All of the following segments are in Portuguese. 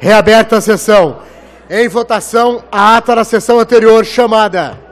Reaberta a sessão. Em votação, a ata da sessão anterior chamada.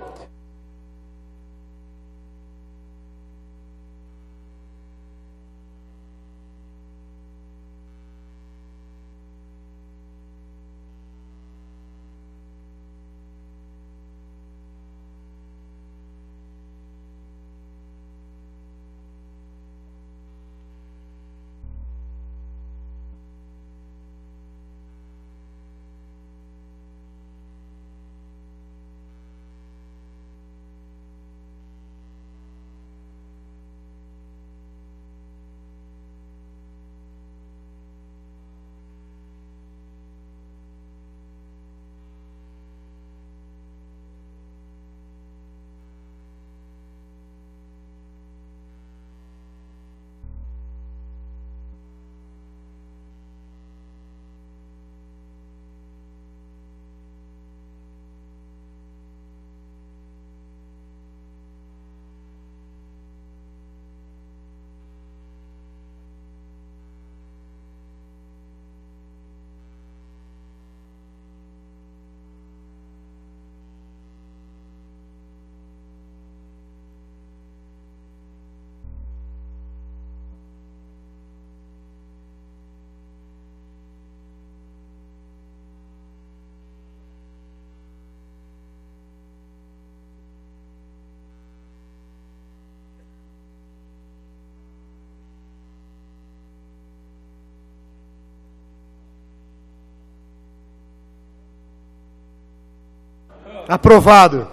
Aprovado.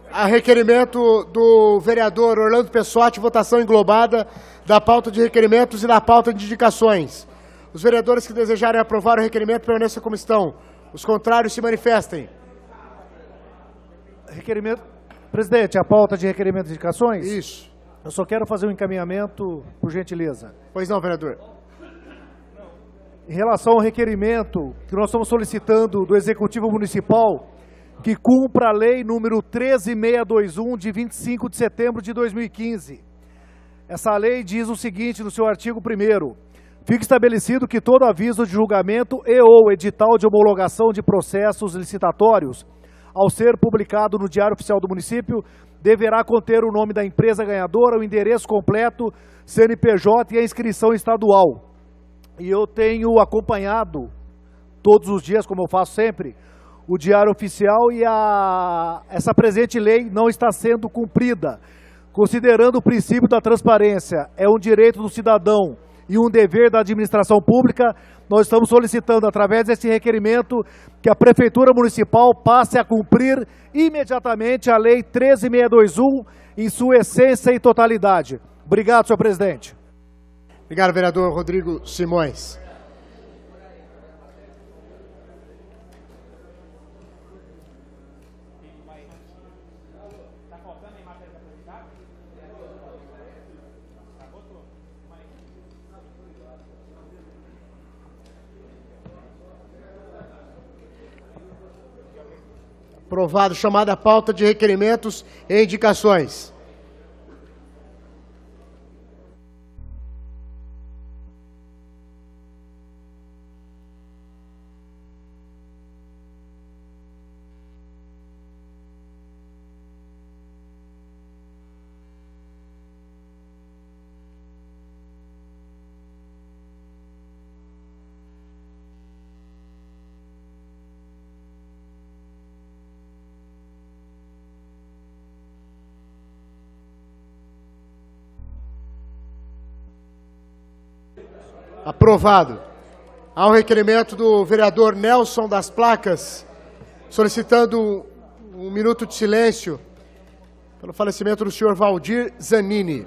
A requerimento do vereador Orlando Pessotti, votação englobada da pauta de requerimentos e da pauta de indicações. Os vereadores que desejarem aprovar o requerimento permaneçam como estão. Os contrários se manifestem. Requerimento. Presidente, a pauta de requerimentos e indicações? Isso. Eu só quero fazer um encaminhamento, por gentileza. Pois não, vereador. Em relação ao requerimento que nós estamos solicitando do Executivo Municipal, que cumpra a lei número 13621, de 25 de setembro de 2015. Essa lei diz o seguinte no seu artigo 1º. Fica estabelecido que todo aviso de julgamento e ou edital de homologação de processos licitatórios, ao ser publicado no Diário Oficial do Município, deverá conter o nome da empresa ganhadora, o endereço completo, CNPJ e a inscrição estadual. E eu tenho acompanhado todos os dias, como eu faço sempre, o Diário Oficial e essa presente lei não está sendo cumprida. Considerando o princípio da transparência, é um direito do cidadão e um dever da administração pública, nós estamos solicitando, através desse requerimento, que a Prefeitura Municipal passe a cumprir imediatamente a Lei 13621 em sua essência e totalidade. Obrigado, senhor presidente. Obrigado, vereador Rodrigo Simões. Aprovado. Chamada a pauta de requerimentos e indicações. Aprovado. Há o requerimento do vereador Nelson das Placas, solicitando um minuto de silêncio pelo falecimento do senhor Valdir Zanini.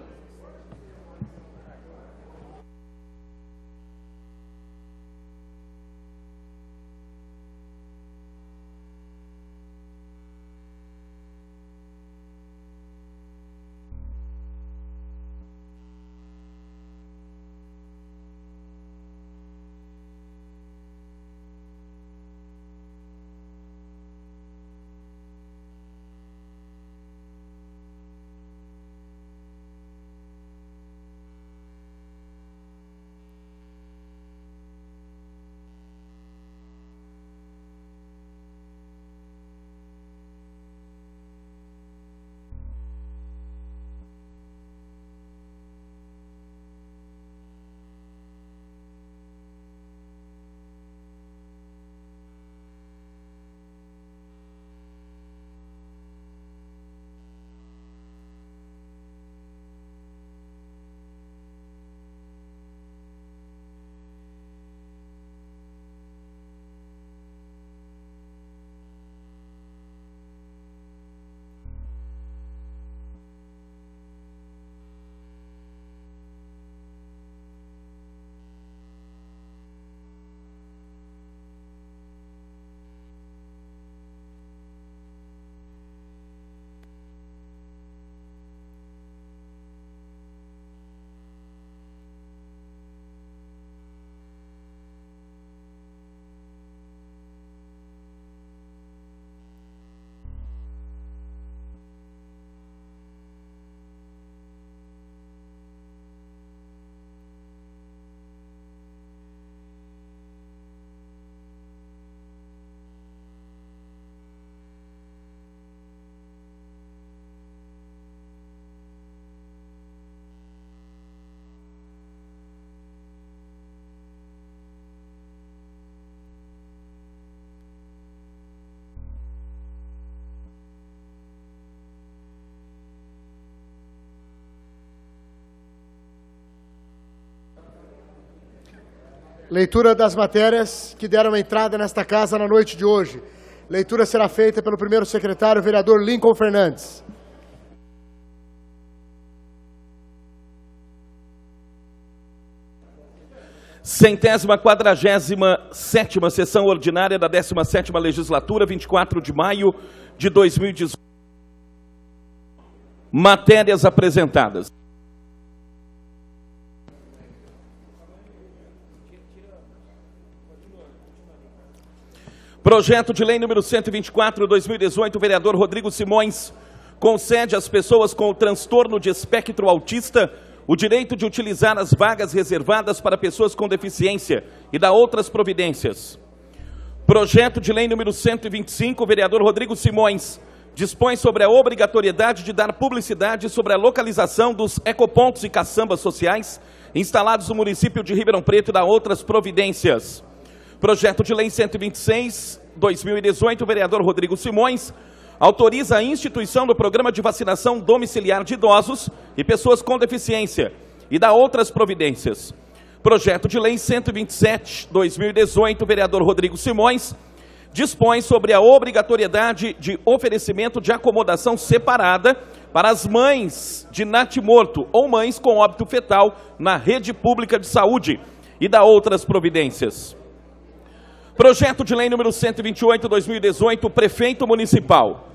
Leitura das matérias que deram entrada nesta casa na noite de hoje. Leitura será feita pelo primeiro secretário, vereador Lincoln Fernandes. Centésima 47ª sessão ordinária da 17ª legislatura, 24 de maio de 2018. Matérias apresentadas. Projeto de lei número 124/2018, vereador Rodrigo Simões, concede às pessoas com o transtorno de espectro autista o direito de utilizar as vagas reservadas para pessoas com deficiência e dá outras providências. Projeto de lei número 125, vereador Rodrigo Simões, dispõe sobre a obrigatoriedade de dar publicidade sobre a localização dos ecopontos e caçambas sociais instalados no município de Ribeirão Preto e dá outras providências. Projeto de lei 126/2018, vereador Rodrigo Simões, autoriza a instituição do programa de vacinação domiciliar de idosos e pessoas com deficiência e dá outras providências. Projeto de lei 127/2018, vereador Rodrigo Simões, dispõe sobre a obrigatoriedade de oferecimento de acomodação separada para as mães de natimorto ou mães com óbito fetal na rede pública de saúde e dá outras providências. Projeto de lei número 128/2018, prefeito municipal.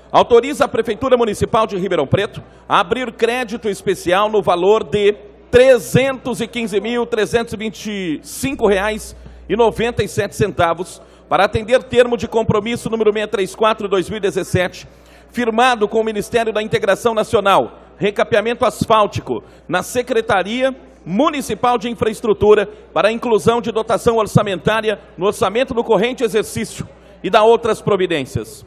Autoriza a Prefeitura Municipal de Ribeirão Preto a abrir crédito especial no valor de R$ 315.325,97 para atender termo de compromisso número 634/2017, firmado com o Ministério da Integração Nacional, recapeamento asfáltico, na Secretaria Municipal de Infraestrutura para a inclusão de dotação orçamentária no orçamento do corrente exercício e dá outras providências.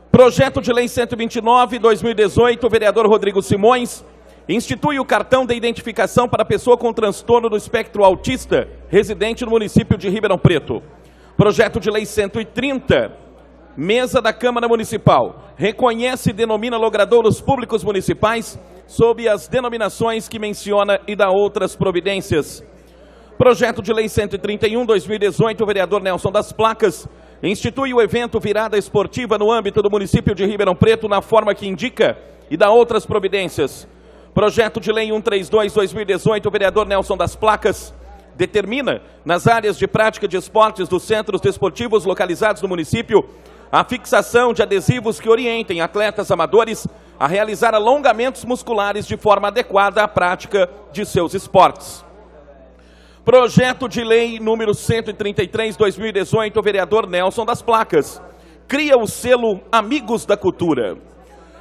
Projeto de lei 129/2018, vereador Rodrigo Simões, institui o cartão de identificação para pessoa com transtorno do espectro autista, residente no município de Ribeirão Preto. Projeto de lei 130, mesa da Câmara Municipal, reconhece e denomina logradouros públicos municipais sob as denominações que menciona e dá outras providências. Projeto de lei 131/2018, vereador Nelson das Placas, institui o evento Virada Esportiva no âmbito do município de Ribeirão Preto na forma que indica e dá outras providências. Projeto de lei 132/2018, vereador Nelson das Placas, determina, nas áreas de prática de esportes dos centros desportivos localizados no município, a fixação de adesivos que orientem atletas amadores a realizar alongamentos musculares de forma adequada à prática de seus esportes. Projeto de lei número 133/2018, vereador Nelson das Placas, cria o selo Amigos da Cultura.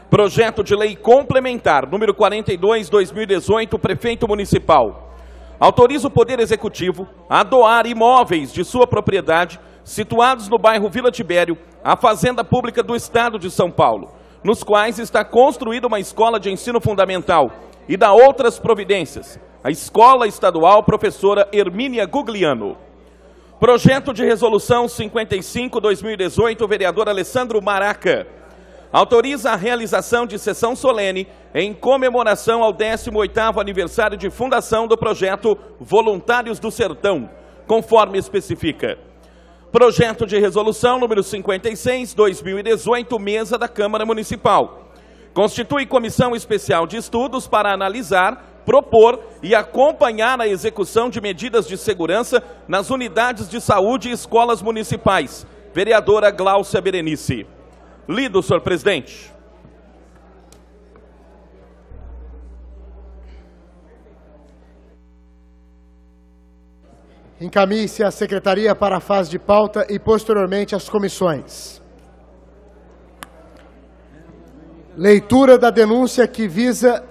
Projeto de lei complementar número 42/2018, prefeito municipal, autoriza o Poder Executivo a doar imóveis de sua propriedade situados no bairro Vila Tibério à Fazenda Pública do Estado de São Paulo, nos quais está construída uma escola de ensino fundamental e dá outras providências. A Escola Estadual Professora Hermínia Gugliano. Projeto de resolução 55/2018, vereador Alessandro Maraca, autoriza a realização de sessão solene em comemoração ao 18º aniversário de fundação do projeto Voluntários do Sertão, conforme especifica. Projeto de resolução número 56/2018, mesa da Câmara Municipal. Constitui comissão especial de estudos para analisar, propor e acompanhar a execução de medidas de segurança nas unidades de saúde e escolas municipais. Vereadora Gláucia Berenice. Lido, senhor presidente. Encaminhe-se a secretaria para a fase de pauta e, posteriormente, as comissões. Leitura da denúncia que visa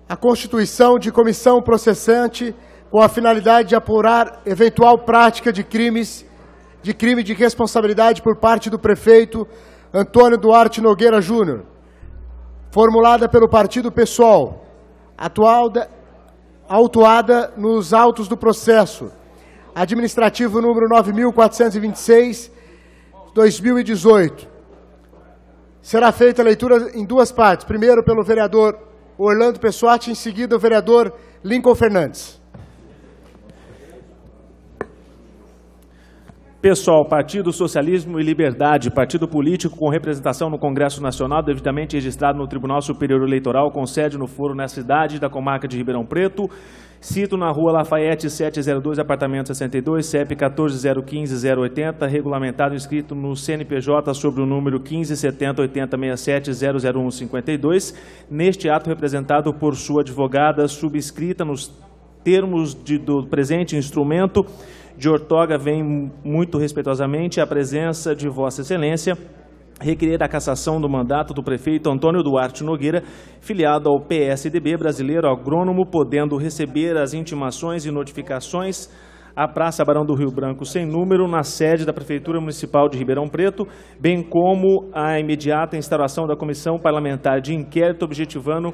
a constituição de comissão processante com a finalidade de apurar eventual prática de crime de responsabilidade por parte do prefeito Antônio Duarte Nogueira Júnior, formulada pelo Partido PSOL, autuada nos autos do processo administrativo número 9.426/2018. Será feita a leitura em duas partes. Primeiro pelo vereador Orlando Pessoati, em seguida o vereador Lincoln Fernandes. PSOL, Partido Socialismo e Liberdade, partido político com representação no Congresso Nacional, devidamente registrado no Tribunal Superior Eleitoral, com sede no foro na cidade da comarca de Ribeirão Preto. Cito na Rua Lafayette 702, apartamento 62, CEP 14015080, regulamentado inscrito no CNPJ sobre o número 15708067000152. Neste ato representado por sua advogada, subscrita nos termos do presente instrumento, de outorga vem muito respeitosamente a presença de Vossa Excelência, requerer a cassação do mandato do prefeito Antônio Duarte Nogueira, filiado ao PSDB brasileiro agrônomo, podendo receber as intimações e notificações à Praça Barão do Rio Branco sem número, na sede da Prefeitura Municipal de Ribeirão Preto, bem como a imediata instauração da Comissão Parlamentar de Inquérito objetivando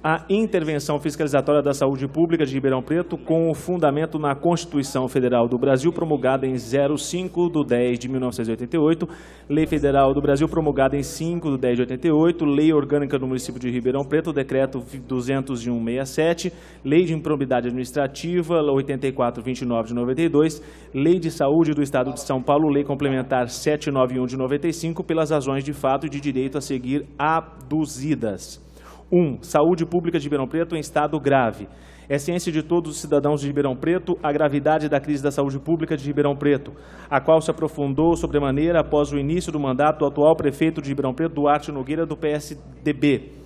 a intervenção fiscalizatória da saúde pública de Ribeirão Preto com o fundamento na Constituição Federal do Brasil, promulgada em 05/10/1988, Lei Federal do Brasil, promulgada em 5/10/88, Lei Orgânica do Município de Ribeirão Preto, Decreto 201/67, Lei de Improbidade Administrativa, 84/29/92, Lei de Saúde do Estado de São Paulo, Lei Complementar 791/95, pelas razões de fato e de direito a seguir aduzidas. 1. Saúde pública de Ribeirão Preto em estado grave. É ciência de todos os cidadãos de Ribeirão Preto a gravidade da crise da saúde pública de Ribeirão Preto, a qual se aprofundou sobremaneira após o início do mandato do atual prefeito de Ribeirão Preto, Duarte Nogueira, do PSDB.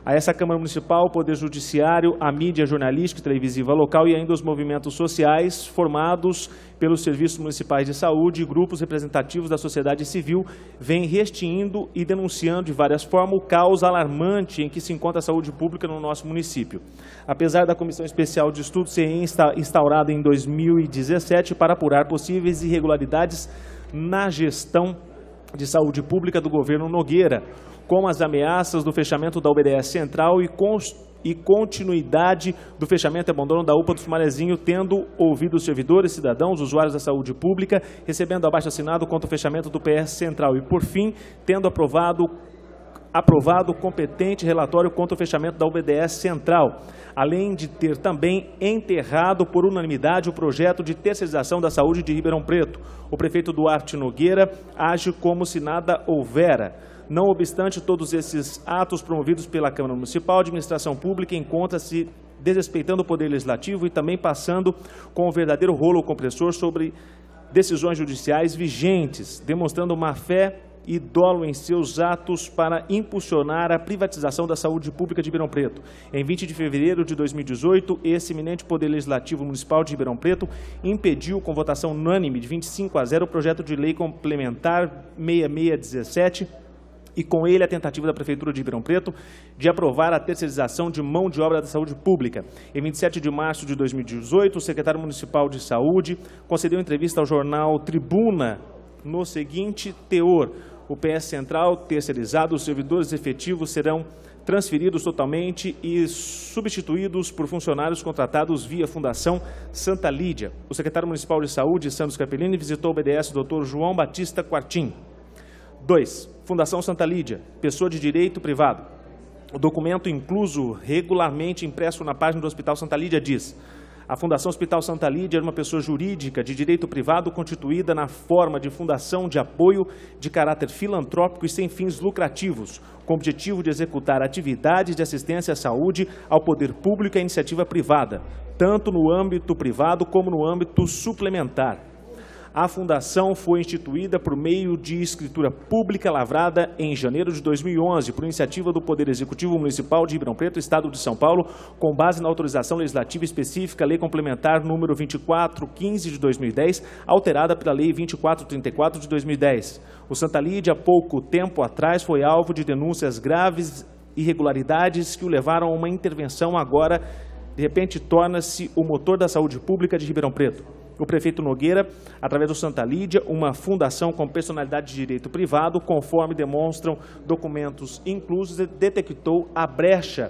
A essa Câmara Municipal, o Poder Judiciário, a mídia jornalística e televisiva local e ainda os movimentos sociais formados pelos serviços municipais de saúde e grupos representativos da sociedade civil vêm restituindo e denunciando de várias formas o caos alarmante em que se encontra a saúde pública no nosso município. Apesar da Comissão Especial de Estudo ser instaurada em 2017 para apurar possíveis irregularidades na gestão de saúde pública do governo Nogueira, como as ameaças do fechamento da UBS Central e continuidade do fechamento e abandono da UPA do Sumarezinho, tendo ouvido os servidores, cidadãos, usuários da saúde pública, recebendo abaixo-assinado contra o fechamento do PS Central e, por fim, tendo aprovado o competente relatório contra o fechamento da UBS Central, além de ter também enterrado por unanimidade o projeto de terceirização da saúde de Ribeirão Preto. O prefeito Duarte Nogueira age como se nada houvera. Não obstante todos esses atos promovidos pela Câmara Municipal, a administração pública encontra-se desrespeitando o Poder Legislativo e também passando com um verdadeiro rolo compressor sobre decisões judiciais vigentes, demonstrando má fé e dolo em seus atos para impulsionar a privatização da saúde pública de Ribeirão Preto. Em 20 de fevereiro de 2018, esse eminente Poder Legislativo Municipal de Ribeirão Preto impediu, com votação unânime de 25-0, o projeto de lei complementar 6617, e com ele a tentativa da Prefeitura de Ribeirão Preto de aprovar a terceirização de mão de obra da saúde pública. Em 27 de março de 2018, o secretário municipal de saúde concedeu entrevista ao jornal Tribuna no seguinte teor: o PS Central terceirizado, os servidores efetivos serão transferidos totalmente e substituídos por funcionários contratados via Fundação Santa Lídia. O secretário municipal de saúde, Sandro Scarpellini, visitou o BDS Dr. João Batista Quartim. 2. Fundação Santa Lídia, pessoa de direito privado. O documento incluso regularmente impresso na página do Hospital Santa Lídia diz: a Fundação Hospital Santa Lídia é uma pessoa jurídica de direito privado constituída na forma de fundação de apoio de caráter filantrópico e sem fins lucrativos, com o objetivo de executar atividades de assistência à saúde ao poder público e à iniciativa privada, tanto no âmbito privado como no âmbito suplementar. A fundação foi instituída por meio de escritura pública lavrada em janeiro de 2011, por iniciativa do Poder Executivo Municipal de Ribeirão Preto, Estado de São Paulo, com base na autorização legislativa específica, Lei Complementar número 2415 de 2010, alterada pela Lei 2434 de 2010. O Santa Lídia, há pouco tempo atrás, foi alvo de denúncias graves, irregularidades que o levaram a uma intervenção. Agora, de repente, torna-se o motor da saúde pública de Ribeirão Preto. O prefeito Nogueira, através do Santa Lídia, uma fundação com personalidade de direito privado, conforme demonstram documentos inclusos, detectou a brecha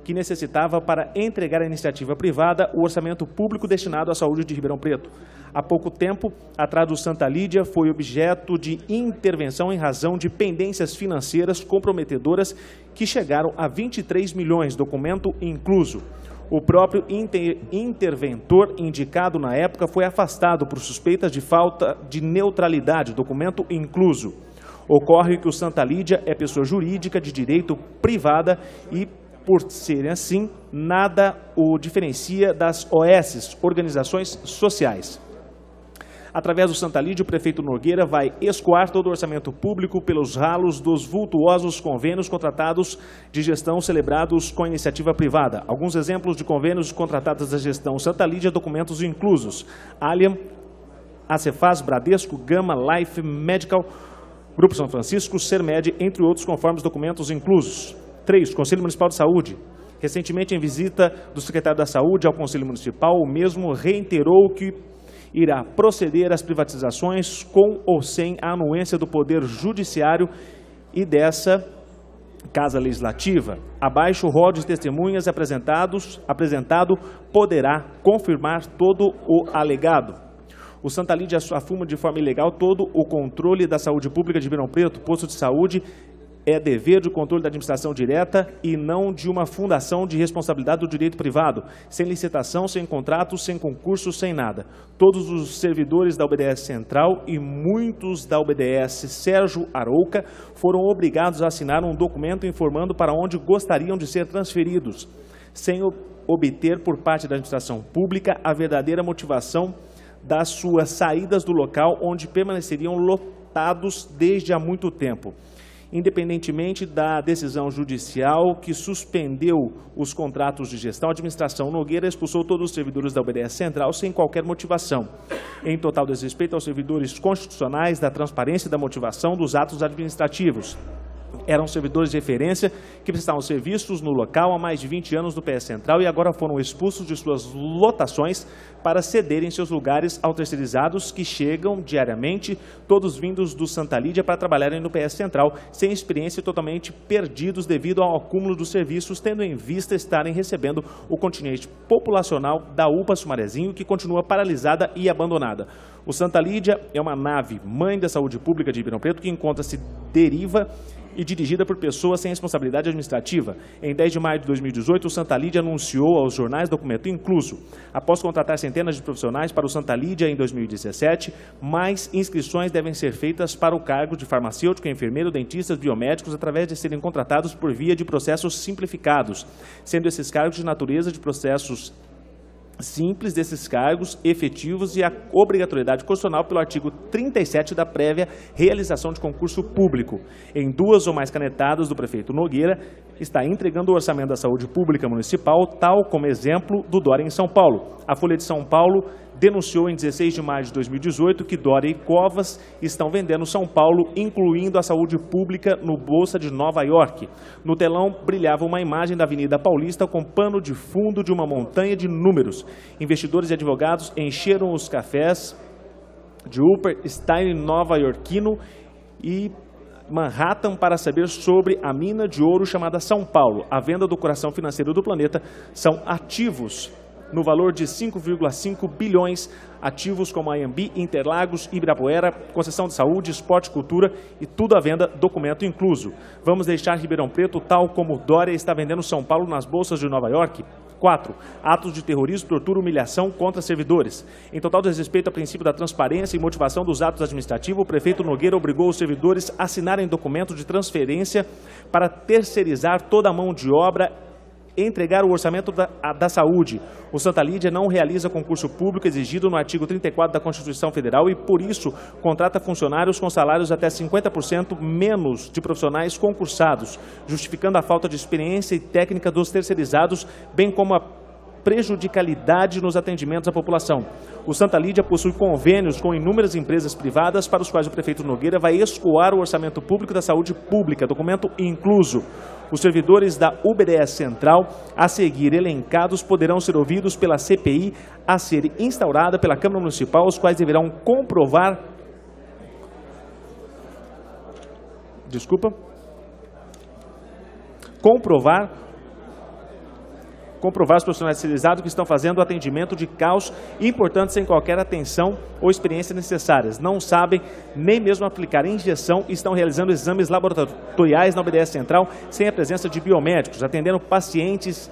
que necessitava para entregar à iniciativa privada o orçamento público destinado à saúde de Ribeirão Preto. Há pouco tempo, a Tradu Santa Lídia foi objeto de intervenção em razão de pendências financeiras comprometedoras que chegaram a 23 milhões, documento incluso. O próprio interventor indicado na época foi afastado por suspeitas de falta de neutralidade, documento incluso. Ocorre que o Santa Lídia é pessoa jurídica de direito privada e, por serem assim, nada o diferencia das OS, organizações sociais. Através do Santa Lídia, o prefeito Nogueira vai escoar todo o orçamento público pelos ralos dos vultuosos convênios contratados de gestão celebrados com a iniciativa privada. Alguns exemplos de convênios contratados da gestão Santa Lídia, documentos inclusos: Alliam, Acefaz, Bradesco, Gama, Life Medical, Grupo São Francisco, Sermed, entre outros, conforme os documentos inclusos. 3. Conselho Municipal de Saúde. Recentemente, em visita do secretário da Saúde ao Conselho Municipal, o mesmo reiterou que irá proceder às privatizações com ou sem a anuência do Poder Judiciário e dessa Casa Legislativa. Abaixo, o rol de testemunhas apresentado poderá confirmar todo o alegado. O Santa Lídia afirma de forma ilegal todo o controle da saúde pública de Ribeirão Preto. Posto de saúde é dever de controle da administração direta e não de uma fundação de responsabilidade do direito privado, sem licitação, sem contrato, sem concurso, sem nada. Todos os servidores da UBS Central e muitos da UBS Sérgio Arouca foram obrigados a assinar um documento informando para onde gostariam de ser transferidos, sem obter por parte da administração pública a verdadeira motivação das suas saídas do local onde permaneceriam lotados desde há muito tempo. Independentemente da decisão judicial que suspendeu os contratos de gestão, a administração Nogueira expulsou todos os servidores da UBS Central sem qualquer motivação, em total desrespeito aos servidores constitucionais, da transparência e da motivação dos atos administrativos. Eram servidores de referência que prestavam serviços no local há mais de 20 anos no PS Central e agora foram expulsos de suas lotações para cederem seus lugares aos terceirizados que chegam diariamente, todos vindos do Santa Lídia para trabalharem no PS Central, sem experiência e totalmente perdidos devido ao acúmulo dos serviços, tendo em vista estarem recebendo o contingente populacional da UPA Sumarezinho, que continua paralisada e abandonada. O Santa Lídia é uma nave mãe da saúde pública de Ribeirão Preto que encontra-se deriva e dirigida por pessoas sem responsabilidade administrativa. Em 10 de maio de 2018, o Santa Lídia anunciou aos jornais, documento incluso, após contratar centenas de profissionais para o Santa Lídia em 2017, mais inscrições devem ser feitas para o cargo de farmacêutico, enfermeiro, dentistas, biomédicos, através de serem contratados por via de processos simplificados, sendo esses cargos de natureza de processos simples desses cargos efetivos e a obrigatoriedade constitucional pelo artigo 37 da prévia realização de concurso público. Em 2 ou mais canetadas do prefeito Nogueira, está entregando o orçamento da saúde pública municipal, tal como exemplo do Dória em São Paulo. A Folha de São Paulo denunciou em 16 de maio de 2018 que Dória e Covas estão vendendo São Paulo, incluindo a saúde pública no Bolsa de Nova York. No telão brilhava uma imagem da Avenida Paulista com pano de fundo de uma montanha de números. Investidores e advogados encheram os cafés de Upper Style nova-iorquino e Manhattan para saber sobre a mina de ouro chamada São Paulo. A venda do coração financeiro do planeta são ativos no valor de 5,5 bilhões, ativos como a Anhembi, Interlagos, Ibirapuera, concessão de saúde, esporte e cultura e tudo à venda, documento incluso. Vamos deixar Ribeirão Preto tal como Dória está vendendo São Paulo nas bolsas de Nova York? 4. Atos de terrorismo, tortura, humilhação contra servidores. Em total desrespeito ao princípio da transparência e motivação dos atos administrativos, o prefeito Nogueira obrigou os servidores a assinarem documento de transferência para terceirizar toda a mão de obra, entregar o orçamento da saúde. O Santa Lídia não realiza concurso público exigido no artigo 34 da Constituição Federal e, por isso, contrata funcionários com salários até 50% menos de profissionais concursados, justificando a falta de experiência e técnica dos terceirizados, bem como a prejudicialidade nos atendimentos à população. O Santa Lídia possui convênios com inúmeras empresas privadas para os quais o prefeito Nogueira vai escoar o orçamento público da saúde pública, documento incluso. Os servidores da UBS Central, a seguir elencados, poderão ser ouvidos pela CPI a ser instaurada pela Câmara Municipal, os quais deverão comprovar comprovar os profissionais especializados que estão fazendo atendimento de caos importante sem qualquer atenção ou experiência necessárias. Não sabem nem mesmo aplicar injeção e estão realizando exames laboratoriais na UBS Central sem a presença de biomédicos, atendendo pacientes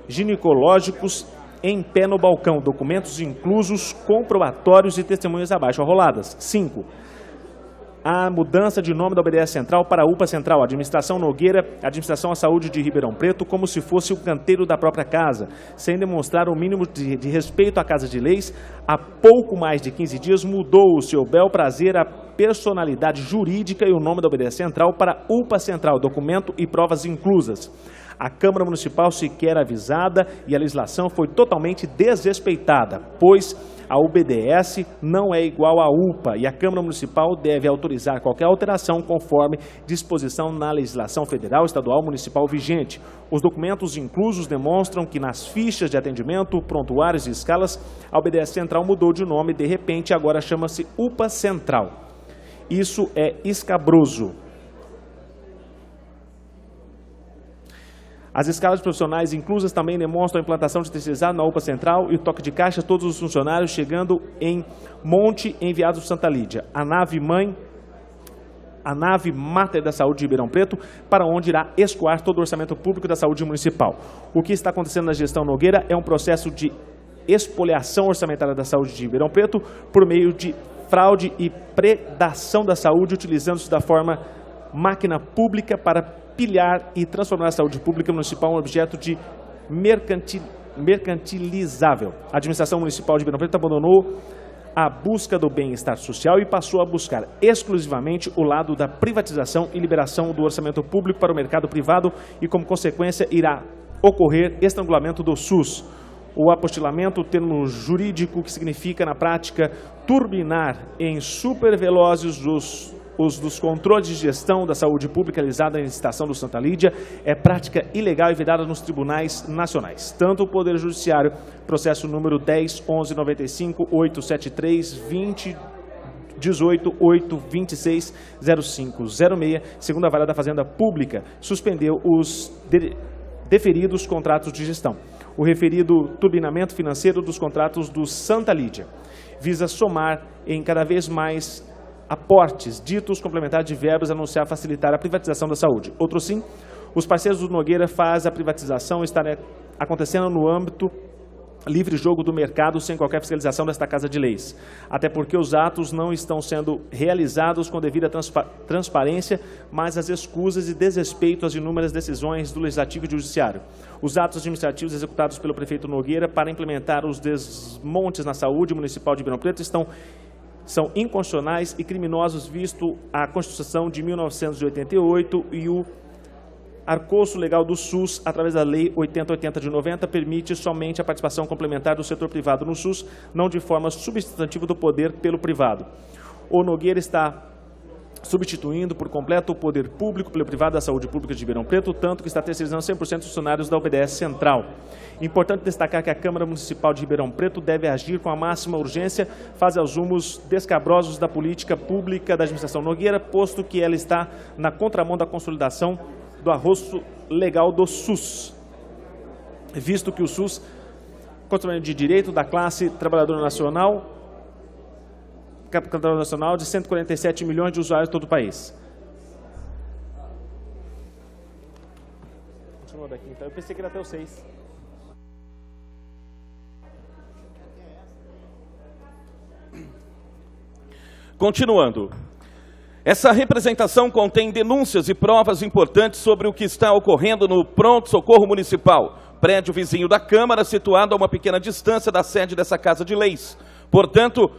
ginecológicos em pé no balcão, documentos inclusos, comprobatórios e testemunhas abaixo arroladas. 5. A mudança de nome da UBS Central para a UPA Central, Administração Nogueira, Administração à Saúde de Ribeirão Preto, como se fosse o canteiro da própria casa, sem demonstrar o mínimo de respeito à Casa de Leis. Há pouco mais de 15 dias mudou o seu bel prazer a personalidade jurídica e o nome da UBS Central para UPA Central, documento e provas inclusas. A Câmara Municipal sequer avisada e a legislação foi totalmente desrespeitada, pois a UBS não é igual à UPA e a Câmara Municipal deve autorizar qualquer alteração conforme disposição na legislação federal, estadual, municipal vigente. Os documentos inclusos demonstram que nas fichas de atendimento, prontuários e escalas, a UBS Central mudou de nome de repente, agora chama-se UPA Central. Isso é escabroso. As escalas profissionais inclusas também demonstram a implantação de terceirizado na UPA Central e o toque de caixa, todos os funcionários chegando em monte enviados do Santa Lídia. A nave máter da saúde de Ribeirão Preto, para onde irá escoar todo o orçamento público da saúde municipal. O que está acontecendo na gestão Nogueira é um processo de expoliação orçamentária da saúde de Ribeirão Preto por meio de fraude e predação da saúde, utilizando-se da forma máquina pública para pilhar e transformar a saúde pública municipal em um objeto de mercantilizável. A administração municipal de Ribeirão Preto abandonou a busca do bem-estar social e passou a buscar exclusivamente o lado da privatização e liberação do orçamento público para o mercado privado e, como consequência, irá ocorrer estrangulamento do SUS. O apostilamento, termo jurídico que significa, na prática, turbinar em supervelozes dos controles de gestão da saúde pública realizada na licitação do Santa Lídia, é prática ilegal e vedada nos tribunais nacionais. Tanto o Poder Judiciário, processo número 10.1195.873.2018.826.0506, segundo a Vara da Fazenda Pública, suspendeu os deferidos contratos de gestão. O referido turbinamento financeiro dos contratos do Santa Lídia visa somar em cada vez mais aportes ditos complementares de verbas, anunciar facilitar a privatização da saúde. Outro sim, os parceiros do Nogueira fazem a privatização estar acontecendo no âmbito livre jogo do mercado sem qualquer fiscalização desta Casa de Leis. Até porque os atos não estão sendo realizados com devida transparência, mas as escusas e desrespeito às inúmeras decisões do Legislativo e do Judiciário. Os atos administrativos executados pelo prefeito Nogueira para implementar os desmontes na saúde municipal de Ribeirão Preto são inconstitucionais e criminosos, visto a Constituição de 1988 e o arcabouço legal do SUS, através da Lei 8080 de 90, permite somente a participação complementar do setor privado no SUS, não de forma substantiva do poder pelo privado. O Nogueira está substituindo por completo o poder público pelo privado da saúde pública de Ribeirão Preto, tanto que está terceirizando 100% dos funcionários da UBS Central. Importante destacar que a Câmara Municipal de Ribeirão Preto deve agir com a máxima urgência, face aos rumos descabrosos da política pública da administração Nogueira, posto que ela está na contramão da consolidação do arroço legal do SUS, visto que o SUS, constituinte de direito da classe trabalhadora nacional de 147 milhões de usuários em todo o país. Continua daqui, então. Eu pensei que era até o 6. Continuando. Essa representação contém denúncias e provas importantes sobre o que está ocorrendo no Pronto-Socorro Municipal, prédio vizinho da Câmara, situado a uma pequena distância da sede dessa Casa de Leis. Portanto,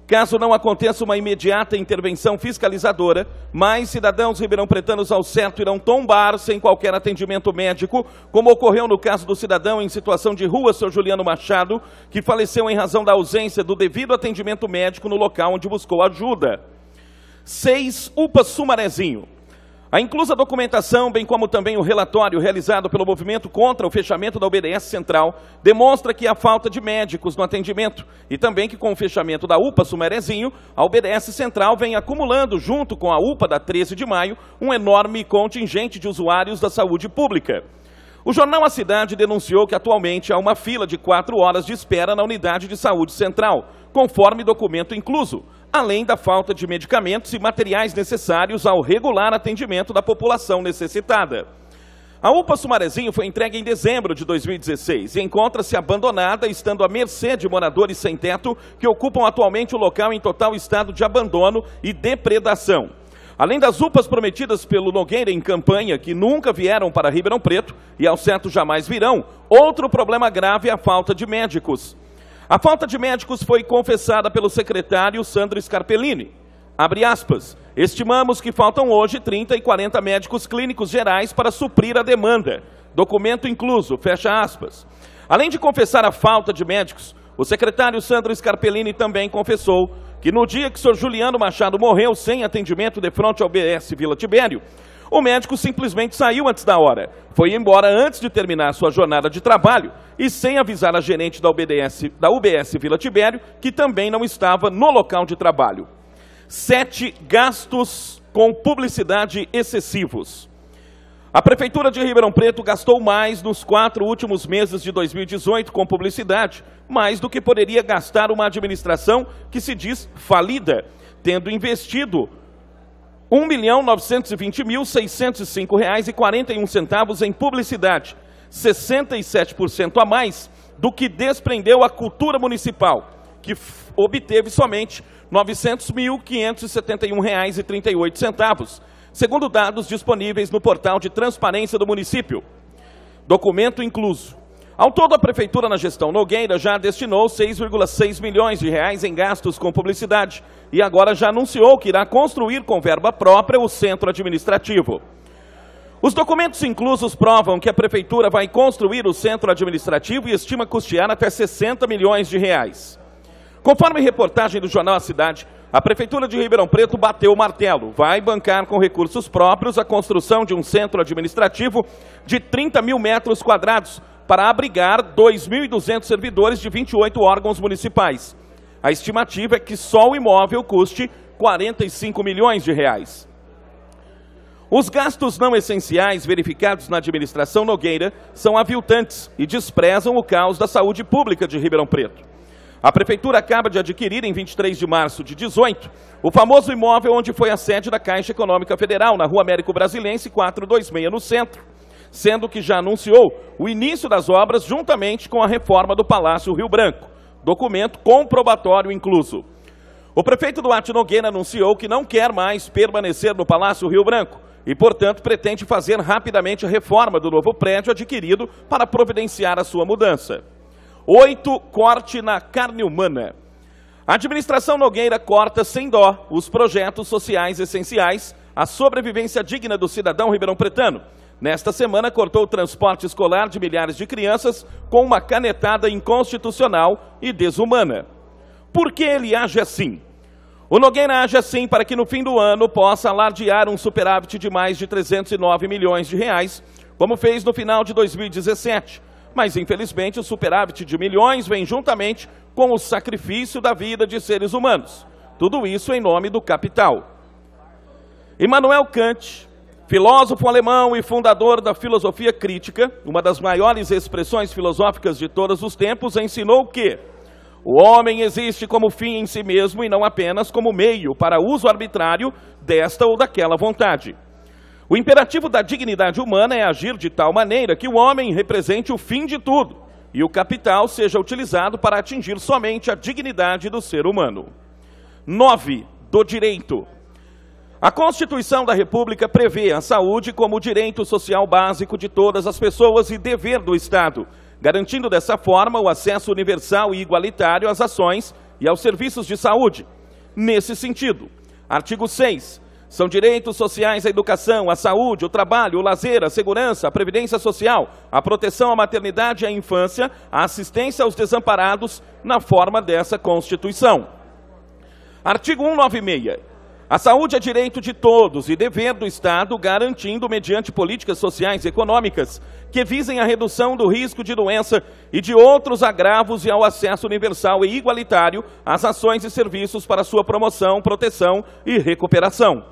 caso não aconteça uma imediata intervenção fiscalizadora, mais cidadãos ribeirão-pretanos ao certo irão tombar sem qualquer atendimento médico, como ocorreu no caso do cidadão em situação de rua Sr. Juliano Machado, que faleceu em razão da ausência do devido atendimento médico no local onde buscou ajuda. 6. UPA Sumarezinho. A inclusa documentação, bem como também o relatório realizado pelo movimento contra o fechamento da UBS Central, demonstra que há falta de médicos no atendimento e também que com o fechamento da UPA Sumarezinho, a UBS Central vem acumulando, junto com a UPA da 13 de maio, um enorme contingente de usuários da saúde pública. O jornal A Cidade denunciou que atualmente há uma fila de 4 horas de espera na unidade de saúde central, conforme documento incluso, além da falta de medicamentos e materiais necessários ao regular atendimento da população necessitada. A UPA Sumarezinho foi entregue em dezembro de 2016 e encontra-se abandonada, estando à mercê de moradores sem teto que ocupam atualmente o local em total estado de abandono e depredação. Além das UPAs prometidas pelo Nogueira em campanha, que nunca vieram para Ribeirão Preto e ao certo jamais virão, outro problema grave é a falta de médicos. A falta de médicos foi confessada pelo secretário Sandro Scarpellini. Abre aspas, estimamos que faltam hoje 30 e 40 médicos clínicos gerais para suprir a demanda. Documento incluso, fecha aspas. Além de confessar a falta de médicos, o secretário Sandro Scarpellini também confessou que no dia que o senhor Juliano Machado morreu sem atendimento de frente ao UBS Vila Tibério, o médico simplesmente saiu antes da hora, foi embora antes de terminar sua jornada de trabalho e sem avisar a gerente da UBS Vila Tibério, que também não estava no local de trabalho. 7 gastos com publicidade excessivos. A Prefeitura de Ribeirão Preto gastou mais nos 4 últimos meses de 2018 com publicidade, mais do que poderia gastar uma administração que se diz falida, tendo investido R$ 1.920.605,41 em publicidade, 67% a mais do que desprendeu a cultura municipal, que obteve somente R$ 900.571,38, segundo dados disponíveis no portal de transparência do município. Documento incluso. Ao todo, a Prefeitura na gestão Nogueira já destinou R$ 6,6 milhões em gastos com publicidade e agora já anunciou que irá construir com verba própria o centro administrativo. Os documentos inclusos provam que a Prefeitura vai construir o centro administrativo e estima custear até R$ 60 milhões. Conforme reportagem do jornal A Cidade, a Prefeitura de Ribeirão Preto bateu o martelo, vai bancar com recursos próprios a construção de um centro administrativo de 30 mil metros quadrados para abrigar 2.200 servidores de 28 órgãos municipais. A estimativa é que só o imóvel custe R$ 45 milhões. Os gastos não essenciais verificados na administração Nogueira são aviltantes e desprezam o caos da saúde pública de Ribeirão Preto. A Prefeitura acaba de adquirir, em 23 de março de 2018, o famoso imóvel onde foi a sede da Caixa Econômica Federal, na Rua Américo Brasilense 426, no centro, sendo que já anunciou o início das obras juntamente com a reforma do Palácio Rio Branco, documento comprobatório incluso. O prefeito Duarte Nogueira anunciou que não quer mais permanecer no Palácio Rio Branco e, portanto, pretende fazer rapidamente a reforma do novo prédio adquirido para providenciar a sua mudança. 8. Corte na carne humana. A administração Nogueira corta sem dó os projetos sociais essenciais à sobrevivência digna do cidadão ribeirão-pretano. Nesta semana, cortou o transporte escolar de milhares de crianças com uma canetada inconstitucional e desumana. Por que ele age assim? O Nogueira age assim para que no fim do ano possa alardear um superávit de mais de R$ 309 milhões, como fez no final de 2017. Mas, infelizmente, o superávit de milhões vem juntamente com o sacrifício da vida de seres humanos. Tudo isso em nome do capital. Immanuel Kant, filósofo alemão e fundador da filosofia crítica, uma das maiores expressões filosóficas de todos os tempos, ensinou que o homem existe como fim em si mesmo e não apenas como meio para uso arbitrário desta ou daquela vontade. O imperativo da dignidade humana é agir de tal maneira que o homem represente o fim de tudo e o capital seja utilizado para atingir somente a dignidade do ser humano. 9. Do direito. A Constituição da República prevê a saúde como direito social básico de todas as pessoas e dever do Estado, garantindo dessa forma o acesso universal e igualitário às ações e aos serviços de saúde. Nesse sentido, artigo 6. São direitos sociais a educação, a saúde, o trabalho, o lazer, a segurança, a previdência social, a proteção à maternidade e à infância, a assistência aos desamparados na forma dessa Constituição. Artigo 196. A saúde é direito de todos e dever do Estado, garantindo mediante políticas sociais e econômicas que visem a redução do risco de doença e de outros agravos e ao acesso universal e igualitário às ações e serviços para sua promoção, proteção e recuperação.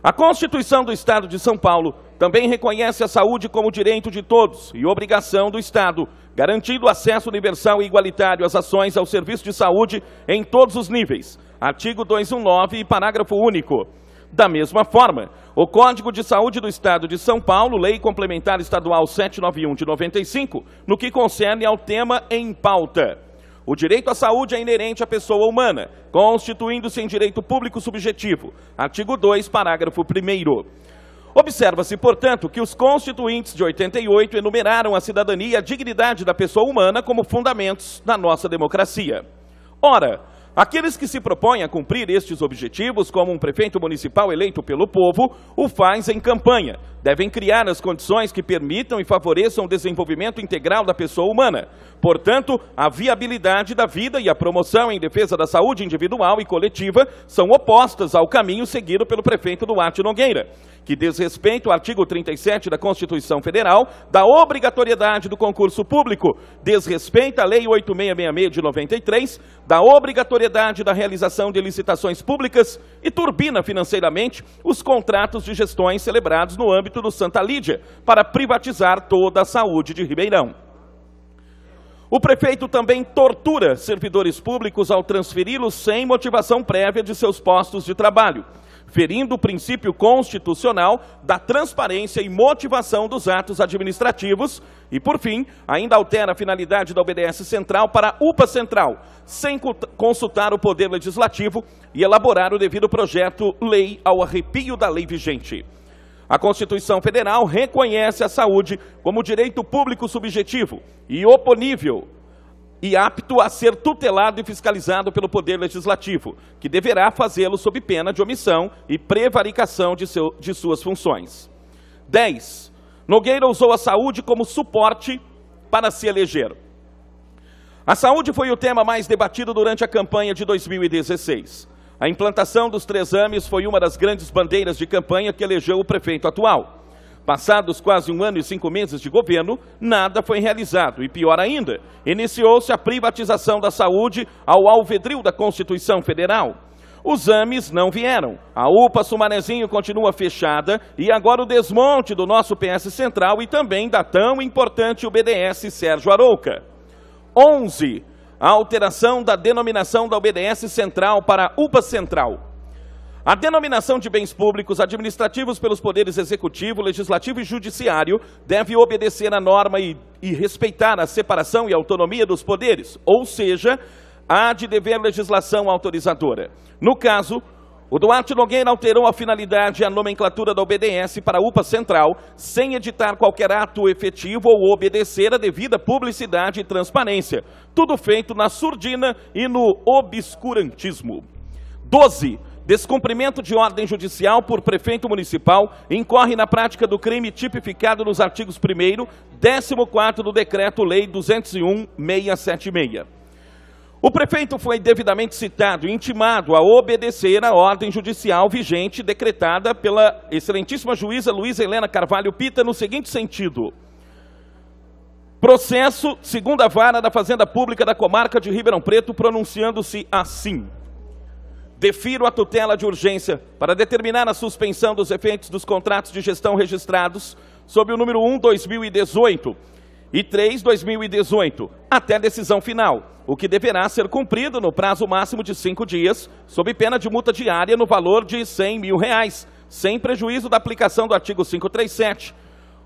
A Constituição do Estado de São Paulo também reconhece a saúde como direito de todos e obrigação do Estado, garantindo acesso universal e igualitário às ações ao serviço de saúde em todos os níveis. Artigo 219 e parágrafo único. Da mesma forma, o Código de Saúde do Estado de São Paulo, Lei Complementar Estadual 791 de 95, no que concerne ao tema em pauta. O direito à saúde é inerente à pessoa humana, constituindo-se em direito público subjetivo. Artigo 2, parágrafo 1º. Observa-se, portanto, que os constituintes de 88 enumeraram a cidadania e a dignidade da pessoa humana como fundamentos da nossa democracia. Ora, aqueles que se propõem a cumprir estes objetivos, como um prefeito municipal eleito pelo povo, o faz em campanha. Devem criar as condições que permitam e favoreçam o desenvolvimento integral da pessoa humana. Portanto, a viabilidade da vida e a promoção em defesa da saúde individual e coletiva são opostas ao caminho seguido pelo prefeito Duarte Nogueira, que diz respeito ao artigo 37 da Constituição Federal, da obrigatoriedade do concurso público, desrespeita a Lei 8666 de 93, da obrigatoriedade da realização de licitações públicas e turbina financeiramente os contratos de gestões celebrados no âmbito do Santa Lídia para privatizar toda a saúde de Ribeirão. O prefeito também tortura servidores públicos ao transferi-los sem motivação prévia de seus postos de trabalho, ferindo o princípio constitucional da transparência e motivação dos atos administrativos e, por fim, ainda altera a finalidade da OBDS Central para UPA Central, sem consultar o Poder Legislativo e elaborar o devido projeto-lei ao arrepio da lei vigente. A Constituição Federal reconhece a saúde como direito público subjetivo e oponível e apto a ser tutelado e fiscalizado pelo Poder Legislativo, que deverá fazê-lo sob pena de omissão e prevaricação de suas funções. 10. Nogueira usou a saúde como suporte para se eleger. A saúde foi o tema mais debatido durante a campanha de 2016. A implantação dos 3 exames foi uma das grandes bandeiras de campanha que elegeu o prefeito atual. Passados quase 1 ano e 5 meses de governo, nada foi realizado e, pior ainda, iniciou-se a privatização da saúde ao alvedrio da Constituição Federal. Os exames não vieram, a UPA Sumanezinho continua fechada e agora o desmonte do nosso PS Central e também da tão importante UBDS Sérgio Arouca. 11. A alteração da denominação da UBDS Central para UPA Central. A denominação de bens públicos administrativos pelos poderes executivo, legislativo e judiciário deve obedecer à norma e respeitar a separação e autonomia dos poderes, ou seja, há de dever legislação autorizadora. No caso, o Duarte Nogueira alterou a finalidade e a nomenclatura da OBDS para a UPA Central, sem editar qualquer ato efetivo ou obedecer a devida publicidade e transparência. Tudo feito na surdina e no obscurantismo. 12. Descumprimento de ordem judicial por prefeito municipal incorre na prática do crime tipificado nos artigos 1º, 14º do Decreto-Lei 201-676. O prefeito foi devidamente citado e intimado a obedecer à ordem judicial vigente decretada pela excelentíssima juíza Luísa Helena Carvalho Pita no seguinte sentido: processo, segunda vara da Fazenda Pública da Comarca de Ribeirão Preto, pronunciando-se assim: defiro a tutela de urgência para determinar a suspensão dos efeitos dos contratos de gestão registrados sob o número 1/2018 e 3/2018, até a decisão final, o que deverá ser cumprido no prazo máximo de 5 dias, sob pena de multa diária no valor de R$100 mil, sem prejuízo da aplicação do artigo 537.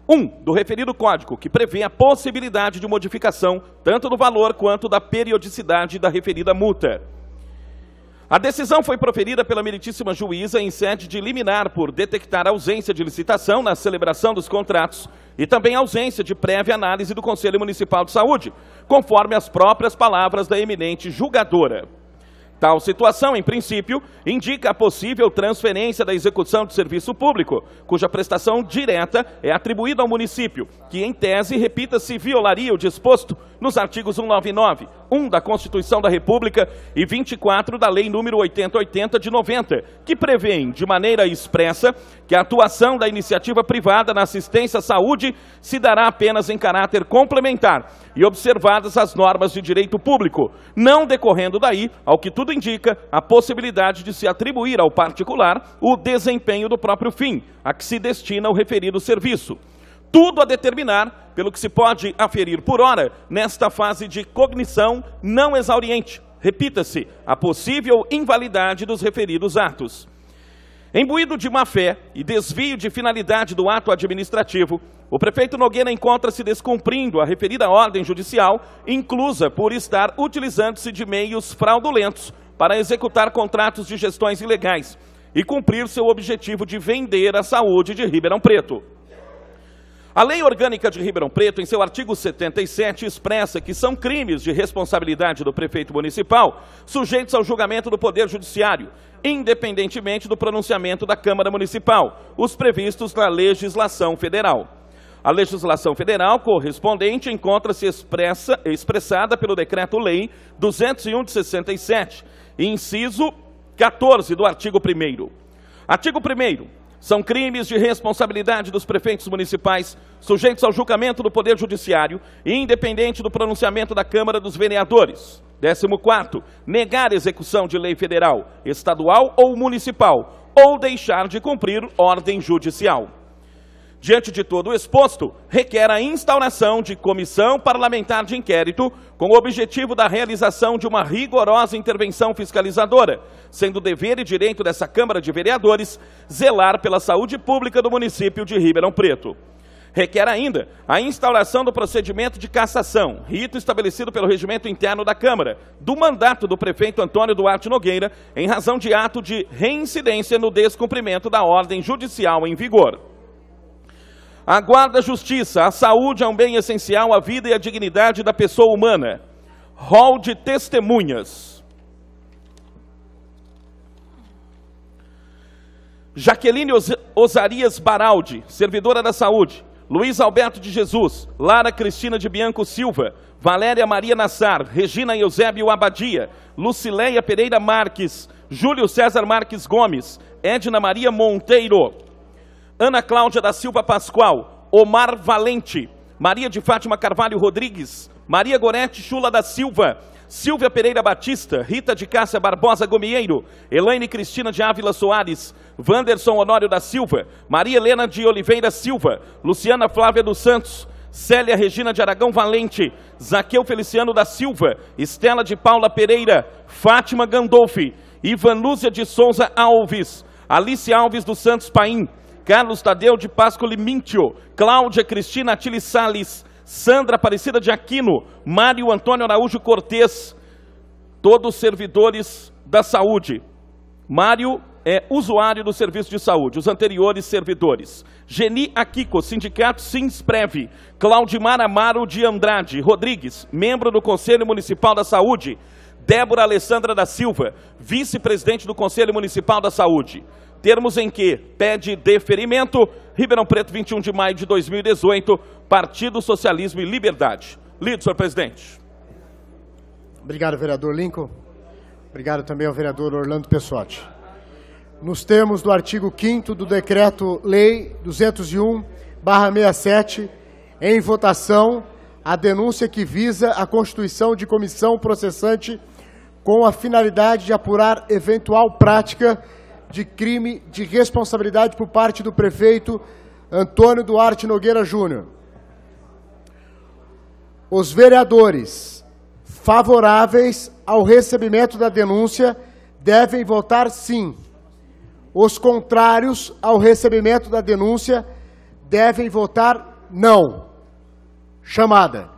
1. Do referido Código, que prevê a possibilidade de modificação tanto do valor quanto da periodicidade da referida multa. A decisão foi proferida pela meritíssima juíza em sede de liminar por detectar ausência de licitação na celebração dos contratos e também ausência de prévia análise do Conselho Municipal de Saúde, conforme as próprias palavras da eminente julgadora. Tal situação, em princípio, indica a possível transferência da execução de serviço público, cuja prestação direta é atribuída ao município, que, em tese, repita-se, violaria o disposto nos artigos 199, 1 da Constituição da República e 24 da Lei nº 8080 de 90, que prevêem, de maneira expressa, que a atuação da iniciativa privada na assistência à saúde se dará apenas em caráter complementar e observadas as normas de direito público, não decorrendo daí, ao que tudo indica, a possibilidade de se atribuir ao particular o desempenho do próprio fim, a que se destina o referido serviço. Tudo a determinar pelo que se pode aferir por hora nesta fase de cognição não exauriente. Repita-se, a possível invalidade dos referidos atos. Imbuído de má-fé e desvio de finalidade do ato administrativo, o prefeito Nogueira encontra-se descumprindo a referida ordem judicial, inclusa por estar utilizando-se de meios fraudulentos para executar contratos de gestões ilegais e cumprir seu objetivo de vender a saúde de Ribeirão Preto. A Lei Orgânica de Ribeirão Preto, em seu artigo 77, expressa que são crimes de responsabilidade do prefeito municipal sujeitos ao julgamento do Poder Judiciário, independentemente do pronunciamento da Câmara Municipal, os previstos na legislação federal. A legislação federal correspondente encontra-se expressada pelo Decreto-Lei 201 de 67, inciso 14 do artigo 1º. Artigo 1º. São crimes de responsabilidade dos prefeitos municipais, sujeitos ao julgamento do Poder Judiciário, independente do pronunciamento da Câmara dos Vereadores. 14º, negar execução de lei federal, estadual ou municipal, ou deixar de cumprir ordem judicial. Diante de todo o exposto, requer a instauração de comissão parlamentar de inquérito com o objetivo da realização de uma rigorosa intervenção fiscalizadora, sendo dever e direito dessa Câmara de Vereadores zelar pela saúde pública do município de Ribeirão Preto. Requer ainda a instauração do procedimento de cassação, rito estabelecido pelo regimento interno da Câmara, do mandato do prefeito Antônio Duarte Nogueira, em razão de ato de reincidência no descumprimento da ordem judicial em vigor. A guarda da justiça, a saúde é um bem essencial à vida e à dignidade da pessoa humana. Rol de testemunhas. Jaqueline Osarias Baraldi, servidora da saúde. Luiz Alberto de Jesus, Lara Cristina de Bianco Silva, Valéria Maria Nassar, Regina Eusébio Abadia, Lucileia Pereira Marques, Júlio César Marques Gomes, Edna Maria Monteiro, Ana Cláudia da Silva Pascoal, Omar Valente, Maria de Fátima Carvalho Rodrigues, Maria Gorete Chula da Silva, Silvia Pereira Batista, Rita de Cássia Barbosa Gomieiro, Elaine Cristina de Ávila Soares, Wanderson Honório da Silva, Maria Helena de Oliveira Silva, Luciana Flávia dos Santos, Célia Regina de Aragão Valente, Zaqueu Feliciano da Silva, Estela de Paula Pereira, Fátima Gandolfi, Ivanúzia de Souza Alves, Alice Alves dos Santos Paim, Carlos Tadeu de Pasco Limintio, Cláudia Cristina Atili Salles, Sandra Aparecida de Aquino, Mário Antônio Araújo Cortez, todos servidores da saúde. Mário é usuário do serviço de saúde, os anteriores servidores. Geni Akiko, Sindicato Sinsprev, Claudimar Amaro de Andrade Rodrigues, membro do Conselho Municipal da Saúde. Débora Alessandra da Silva, vice-presidente do Conselho Municipal da Saúde. Termos em que pede deferimento, Ribeirão Preto, 21 de maio de 2018, Partido Socialismo e Liberdade. Lido, senhor presidente. Obrigado, vereador Lincoln. Obrigado também ao vereador Orlando Pessotti. Nos termos do artigo 5º do Decreto-Lei 201/67, em votação, a denúncia que visa a constituição de comissão processante com a finalidade de apurar eventual prática de crime de responsabilidade por parte do prefeito Antônio Duarte Nogueira Júnior. Os vereadores favoráveis ao recebimento da denúncia devem votar sim. Os contrários ao recebimento da denúncia devem votar não. Chamada.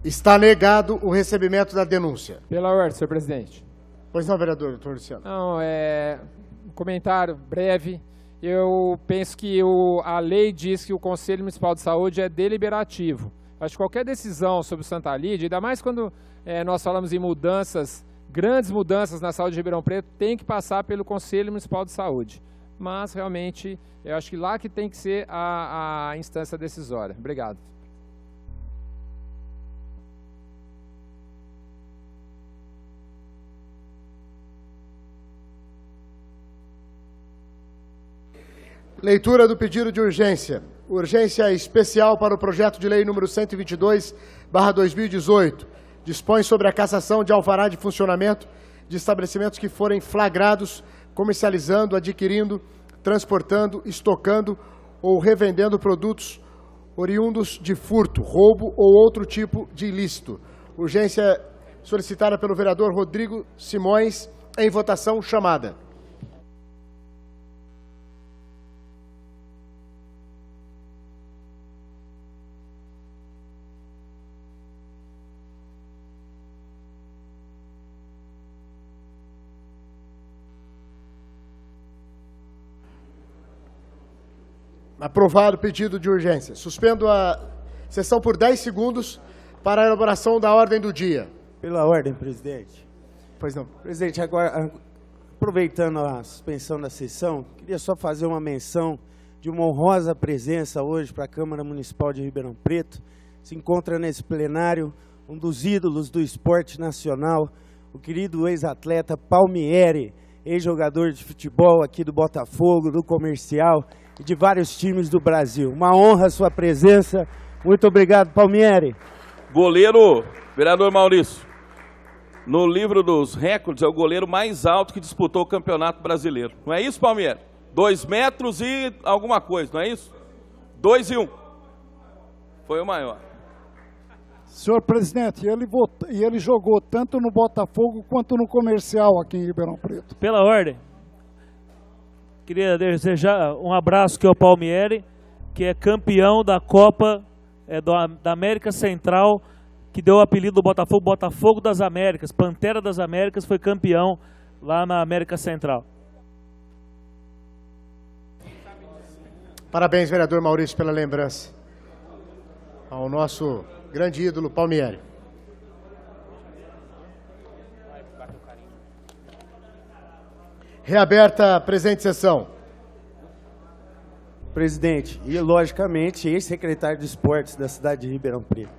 Está negado o recebimento da denúncia. Pela ordem, senhor presidente. Pois não, vereador, doutor Luciano. Não, um comentário breve. Eu penso que a lei diz que o Conselho Municipal de Saúde é deliberativo. Acho que qualquer decisão sobre o Santa Lídia, ainda mais quando nós falamos em mudanças, grandes mudanças na saúde de Ribeirão Preto, tem que passar pelo Conselho Municipal de Saúde. Mas, realmente, eu acho que lá que tem que ser a instância decisória. Obrigado. Leitura do pedido de urgência. Urgência especial para o projeto de lei número 122/2018. Dispõe sobre a cassação de alvará de funcionamento de estabelecimentos que forem flagrados comercializando, adquirindo, transportando, estocando ou revendendo produtos oriundos de furto, roubo ou outro tipo de ilícito. Urgência solicitada pelo vereador Rodrigo Simões, em votação chamada. Aprovado o pedido de urgência. Suspendo a sessão por 10 segundos para a elaboração da ordem do dia. Pela ordem, presidente. Pois não. Presidente, agora, aproveitando a suspensão da sessão, queria só fazer uma menção de uma honrosa presença hoje para a Câmara Municipal de Ribeirão Preto. Se encontra nesse plenário um dos ídolos do esporte nacional, o querido ex-atleta Palmieri, ex-jogador de futebol aqui do Botafogo, do Comercial e de vários times do Brasil. Uma honra a sua presença. Muito obrigado, Palmieri. Goleiro, vereador Maurício, no livro dos recordes é o goleiro mais alto que disputou o Campeonato Brasileiro. Não é isso, Palmieri? 2 metros e alguma coisa, não é isso? 2 e 1. Foi o maior. Senhor presidente, ele jogou tanto no Botafogo quanto no Comercial aqui em Ribeirão Preto. Pela ordem, queria desejar um abraço aqui ao Palmieri, que é campeão da Copa da América Central, que deu o apelido do Botafogo, Botafogo das Américas, Pantera das Américas, foi campeão lá na América Central. Parabéns, vereador Maurício, pela lembrança ao nosso grande ídolo Palmieri. Reaberta a presente sessão. Presidente, e logicamente ex-secretário de Esportes da cidade de Ribeirão Preto.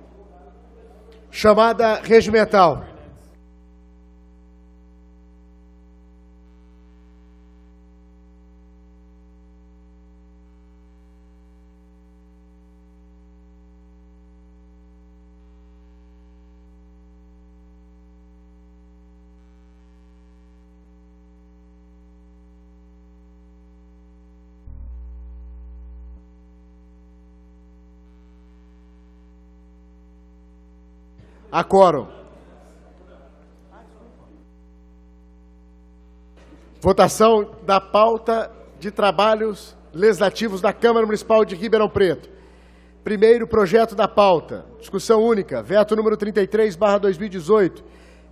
Chamada regimental. A quórum. Votação da pauta de trabalhos legislativos da Câmara Municipal de Ribeirão Preto. Primeiro projeto da pauta. Discussão única. Veto número 33/2018.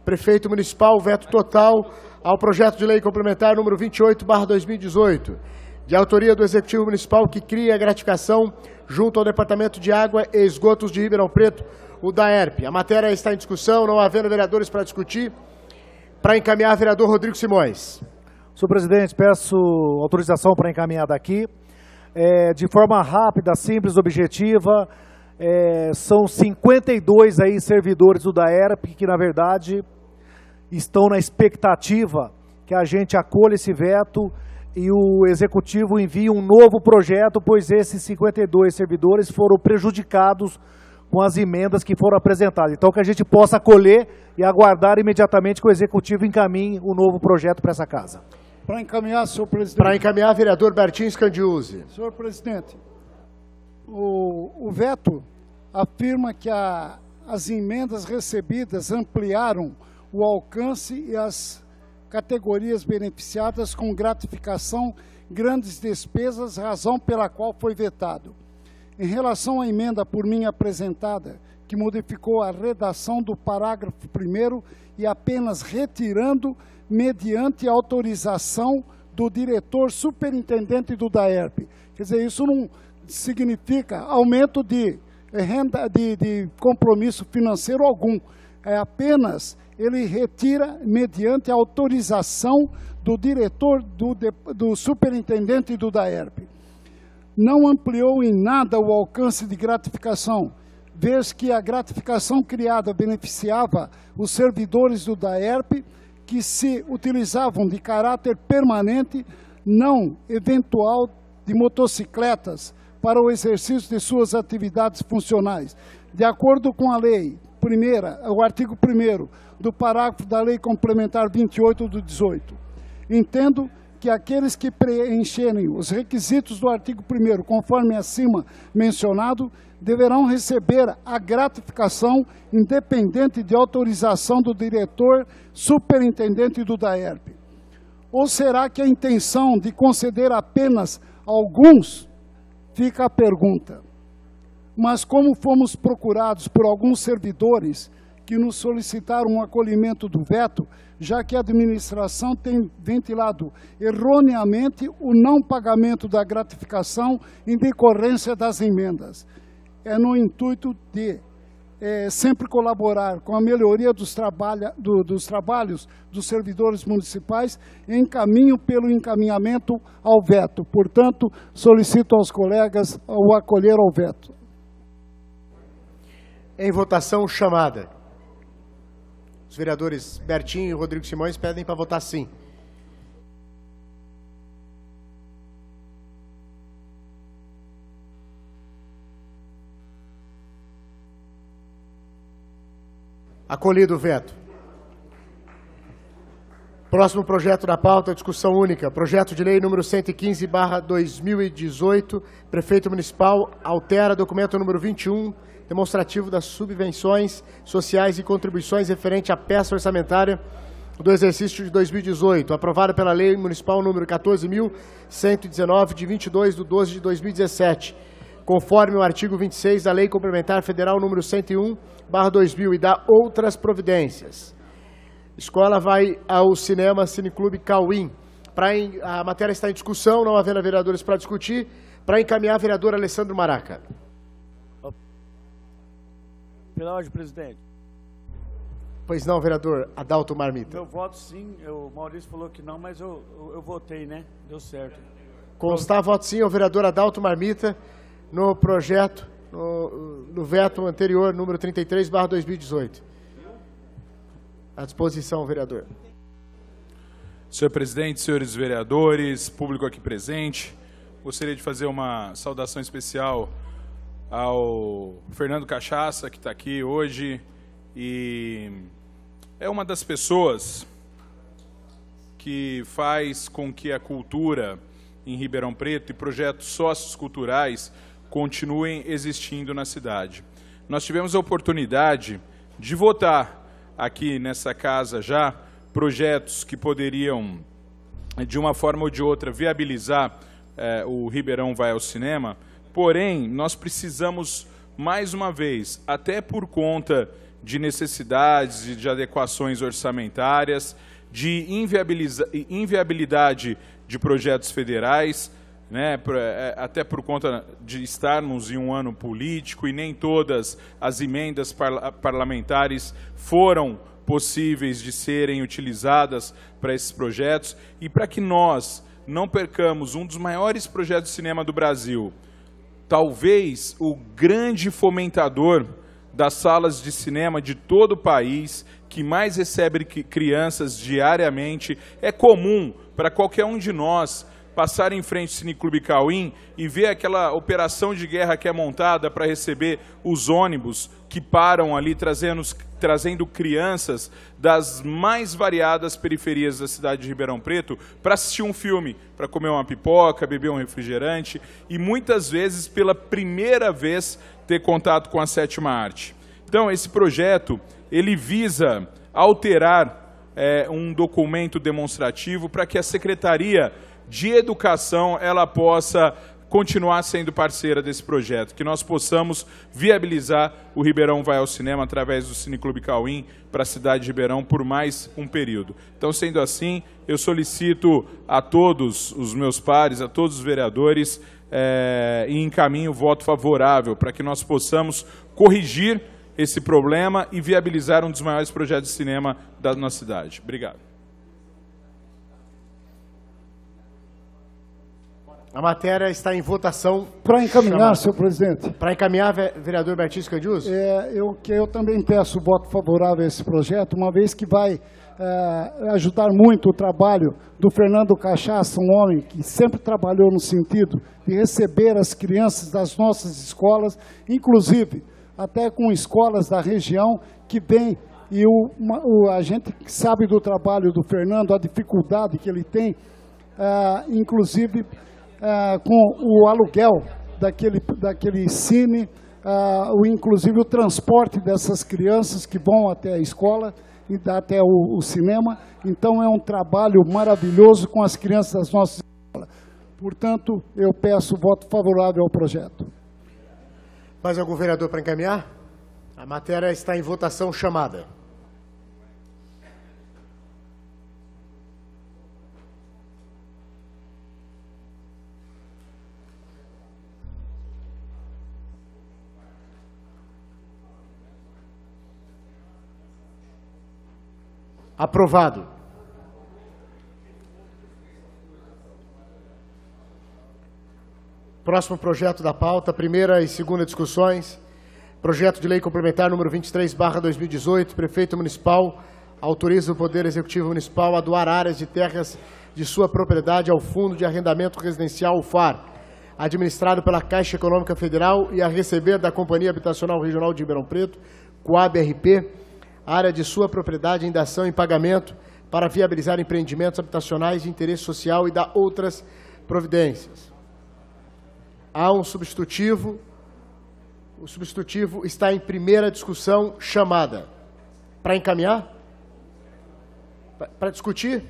Prefeito Municipal, veto total ao projeto de lei complementar número 28/2018. De autoria do Executivo Municipal que cria a gratificação junto ao Departamento de Água e Esgotos de Ribeirão Preto, o DAERP. A matéria está em discussão, não havendo vereadores para discutir. Para encaminhar, vereador Rodrigo Simões. Senhor presidente, peço autorização para encaminhar daqui. De forma rápida, simples, objetiva. São 52 aí servidores do DAERP que, na verdade, estão na expectativa que a gente acolha esse veto e o Executivo envie um novo projeto, pois esses 52 servidores foram prejudicados com as emendas que foram apresentadas. Então, que a gente possa acolher e aguardar imediatamente que o Executivo encaminhe o novo projeto para essa casa. Para encaminhar, senhor presidente. Para encaminhar, vereador Bertin Scandiuzzi. Senhor presidente, o veto afirma que as emendas recebidas ampliaram o alcance e as categorias beneficiadas com gratificação, grandes despesas, razão pela qual foi vetado. Em relação à emenda por mim apresentada, que modificou a redação do parágrafo 1º e apenas retirando mediante autorização do diretor superintendente do DAERP. Quer dizer, isso não significa aumento de renda, de compromisso financeiro algum. É apenas ele retira mediante autorização do diretor do superintendente do DAERP. Não ampliou em nada o alcance de gratificação, vez que a gratificação criada beneficiava os servidores do DAERP que se utilizavam de caráter permanente, não eventual, de motocicletas para o exercício de suas atividades funcionais. De acordo com a lei, o artigo 1º do parágrafo da Lei Complementar 28 do 18. Entendo que aqueles que preencherem os requisitos do artigo 1º, conforme acima mencionado, deverão receber a gratificação independente de autorização do diretor superintendente do DAERP. Ou será que a intenção de conceder apenas alguns? Fica a pergunta. Mas como fomos procurados por alguns servidores que nos solicitaram um acolhimento do veto, já que a administração tem ventilado erroneamente o não pagamento da gratificação em decorrência das emendas. É no intuito de sempre colaborar com a melhoria dos trabalhos dos servidores municipais em caminho pelo encaminhamento ao veto. Portanto, solicito aos colegas o acolher ao veto. Em votação chamada. Os vereadores Bertinho e Rodrigo Simões pedem para votar sim. Acolhido o veto. Próximo projeto da pauta, discussão única. Projeto de lei número 115/2018. Prefeito Municipal altera documento número 21, demonstrativo das subvenções sociais e contribuições referente à peça orçamentária do exercício de 2018, aprovada pela Lei Municipal número 14.119, de 22/12/2017, conforme o artigo 26 da Lei Complementar Federal número 101/2000 e da outras providências. Escola vai ao cinema Cineclube Cauim. A matéria está em discussão, não havendo vereadores para discutir. Para encaminhar, vereador Alessandro Maraca. Pela ordem, presidente. Pois não, vereador Adalto Marmita. Meu voto sim, o Maurício falou que não, mas eu votei, né? Deu certo. Constar voto sim ao vereador Adalto Marmita no projeto, no veto anterior, número 33/2018. À disposição, vereador. Senhor presidente, senhores vereadores, público aqui presente, gostaria de fazer uma saudação especial ao Fernando Cachaça, que está aqui hoje, e é uma das pessoas que faz com que a cultura em Ribeirão Preto e projetos socioculturais continuem existindo na cidade. Nós tivemos a oportunidade de votar aqui nessa casa já projetos que poderiam, de uma forma ou de outra, viabilizar o Ribeirão Vai ao Cinema. Porém, nós precisamos, mais uma vez, até por conta de necessidades e de adequações orçamentárias, de inviabilidade de projetos federais, né, até por conta de estarmos em um ano político e nem todas as emendas parlamentares foram possíveis de serem utilizadas para esses projetos, e para que nós não percamos um dos maiores projetos de cinema do Brasil, talvez o grande fomentador das salas de cinema de todo o país, que mais recebe crianças diariamente. É comum para qualquer um de nós passar em frente ao Cineclube Cauim e ver aquela operação de guerra que é montada para receber os ônibus que param ali, trazendo crianças das mais variadas periferias da cidade de Ribeirão Preto para assistir um filme, para comer uma pipoca, beber um refrigerante e muitas vezes, pela primeira vez, ter contato com a sétima arte. Então, esse projeto, ele visa alterar um documento demonstrativo para que a Secretaria de Educação ela possa continuar sendo parceira desse projeto, que nós possamos viabilizar o Ribeirão Vai ao Cinema através do Cineclube Cauim para a cidade de Ribeirão por mais um período. Então, sendo assim, eu solicito a todos os meus pares, a todos os vereadores, e encaminho o voto favorável para que nós possamos corrigir esse problema e viabilizar um dos maiores projetos de cinema da nossa cidade. Obrigado. A matéria está em votação. Para encaminhar, senhor presidente. Para encaminhar, vereador Bertis Candiuso? Eu também peço voto favorável a esse projeto, uma vez que vai ajudar muito o trabalho do Fernando Cachaça, um homem que sempre trabalhou no sentido de receber as crianças das nossas escolas, inclusive até com escolas da região que vem, e a gente sabe do trabalho do Fernando, a dificuldade que ele tem, inclusive com o aluguel daquele cine, inclusive o transporte dessas crianças que vão até a escola e até o cinema. Então é um trabalho maravilhoso com as crianças das nossas escolas. Portanto, eu peço voto favorável ao projeto. Mais algum vereador para encaminhar? A matéria está em votação chamada. Aprovado. Próximo projeto da pauta, primeira e segunda discussões. Projeto de lei complementar número 23/2018. Prefeito municipal autoriza o Poder Executivo Municipal a doar áreas de terras de sua propriedade ao Fundo de Arrendamento Residencial FAR, administrado pela Caixa Econômica Federal, e a receber da Companhia Habitacional Regional de Ribeirão Preto, Coab-RP, área de sua propriedade em dação em pagamento para viabilizar empreendimentos habitacionais de interesse social e dar outras providências. Há um substitutivo. O substitutivo está em primeira discussão chamada. Para encaminhar? Para discutir?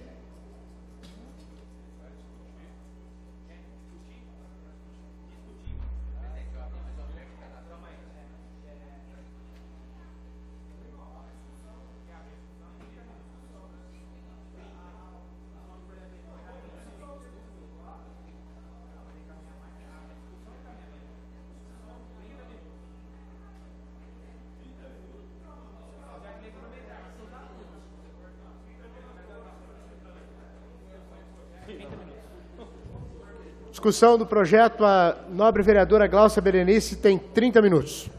Discussão do projeto, a nobre vereadora Gláucia Berenice tem 30 minutos.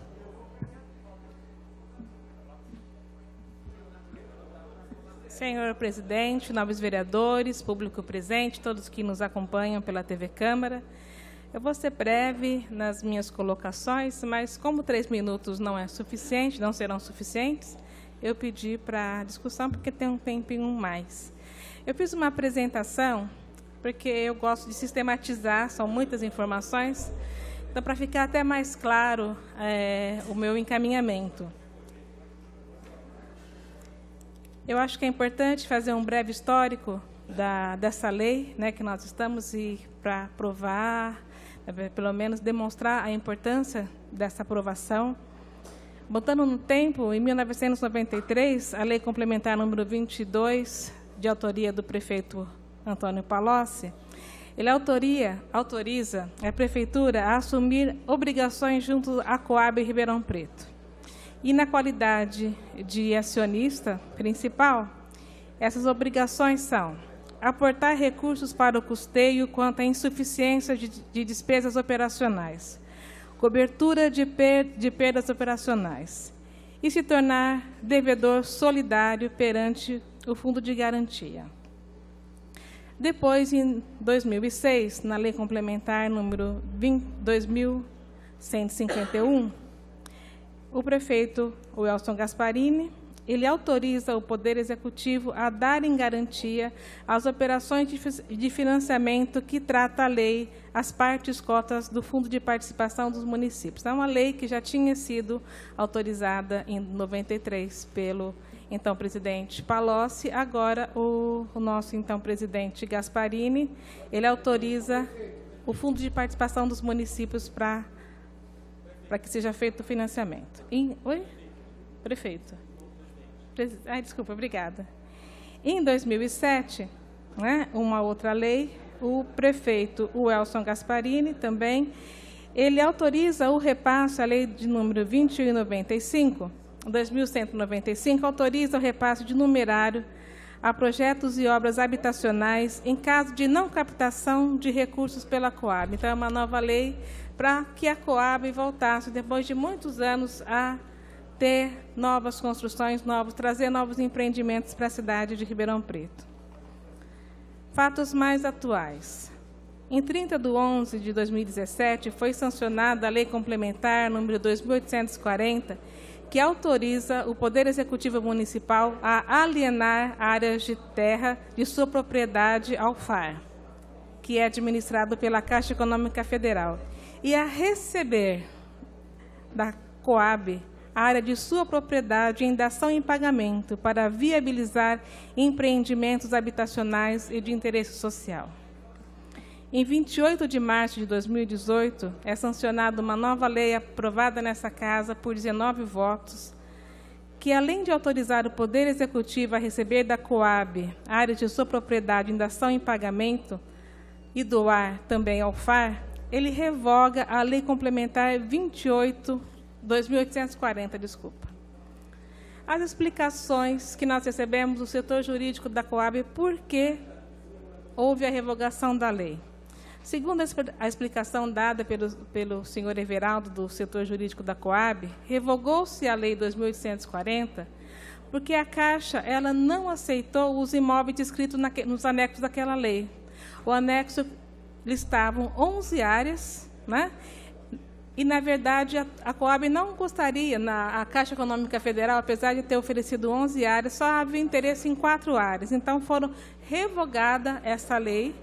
Senhor presidente, nobres vereadores, público presente, todos que nos acompanham pela TV Câmara, eu vou ser breve nas minhas colocações, mas como 3 minutos não é suficiente, não serão suficientes, eu pedi para discussão porque tem um tempinho mais. Eu fiz uma apresentação porque eu gosto de sistematizar, são muitas informações, então para ficar até mais claro o meu encaminhamento. Eu acho que é importante fazer um breve histórico dessa lei, né, que nós estamos, e para aprovar, pelo menos demonstrar a importância dessa aprovação. Botando no tempo, em 1993, a Lei Complementar número 22, de autoria do prefeito Antônio Palocci, ele autoriza a Prefeitura a assumir obrigações junto à Coab Ribeirão Preto. E na qualidade de acionista principal, essas obrigações são aportar recursos para o custeio quanto à insuficiência de despesas operacionais, cobertura de perdas operacionais e se tornar devedor solidário perante o Fundo de Garantia. Depois, em 2006, na Lei Complementar número 2151, o prefeito Welson Gasparini, ele autoriza o Poder Executivo a dar em garantia as operações de financiamento que trata a lei, as partes cotas do Fundo de Participação dos Municípios. É uma lei que já tinha sido autorizada em 93 pelo então presidente Palocci. Agora o nosso então presidente Gasparini, ele autoriza o fundo de participação dos municípios para que seja feito o financiamento. Oi? Prefeito. Desculpa, obrigada. Em 2007, né, uma outra lei, o prefeito Welson Gasparini também, ele autoriza o repasse, a lei de número 2195, 2195, autoriza o repasse de numerário a projetos e obras habitacionais em caso de não captação de recursos pela Coab. Então, é uma nova lei para que a Coab voltasse, depois de muitos anos, a ter novas construções, trazer novos empreendimentos para a cidade de Ribeirão Preto. Fatos mais atuais. Em 30 de 11 de 2017, foi sancionada a Lei Complementar número 2840, que autoriza o Poder Executivo Municipal a alienar áreas de terra de sua propriedade ao FAR, que é administrado pela Caixa Econômica Federal, e a receber da Coab a área de sua propriedade em dação em pagamento para viabilizar empreendimentos habitacionais e de interesse social. Em 28 de março de 2018, é sancionada uma nova lei aprovada nessa Casa por 19 votos, que, além de autorizar o Poder Executivo a receber da Coab a área de sua propriedade em dação em pagamento e doar também ao FAR, ele revoga a Lei Complementar 2840, desculpa. As explicações que nós recebemos do setor jurídico da Coab por que houve a revogação da lei. Segundo a explicação dada pelo senhor Everaldo, do setor jurídico da Coab, revogou-se a Lei 2840 porque a Caixa ela não aceitou os imóveis descritos nos anexos daquela lei. O anexo listavam 11 áreas, né? E, na verdade, a Coab não gostaria, a Caixa Econômica Federal, apesar de ter oferecido 11 áreas, só havia interesse em 4 áreas. Então, foram revogada essa lei.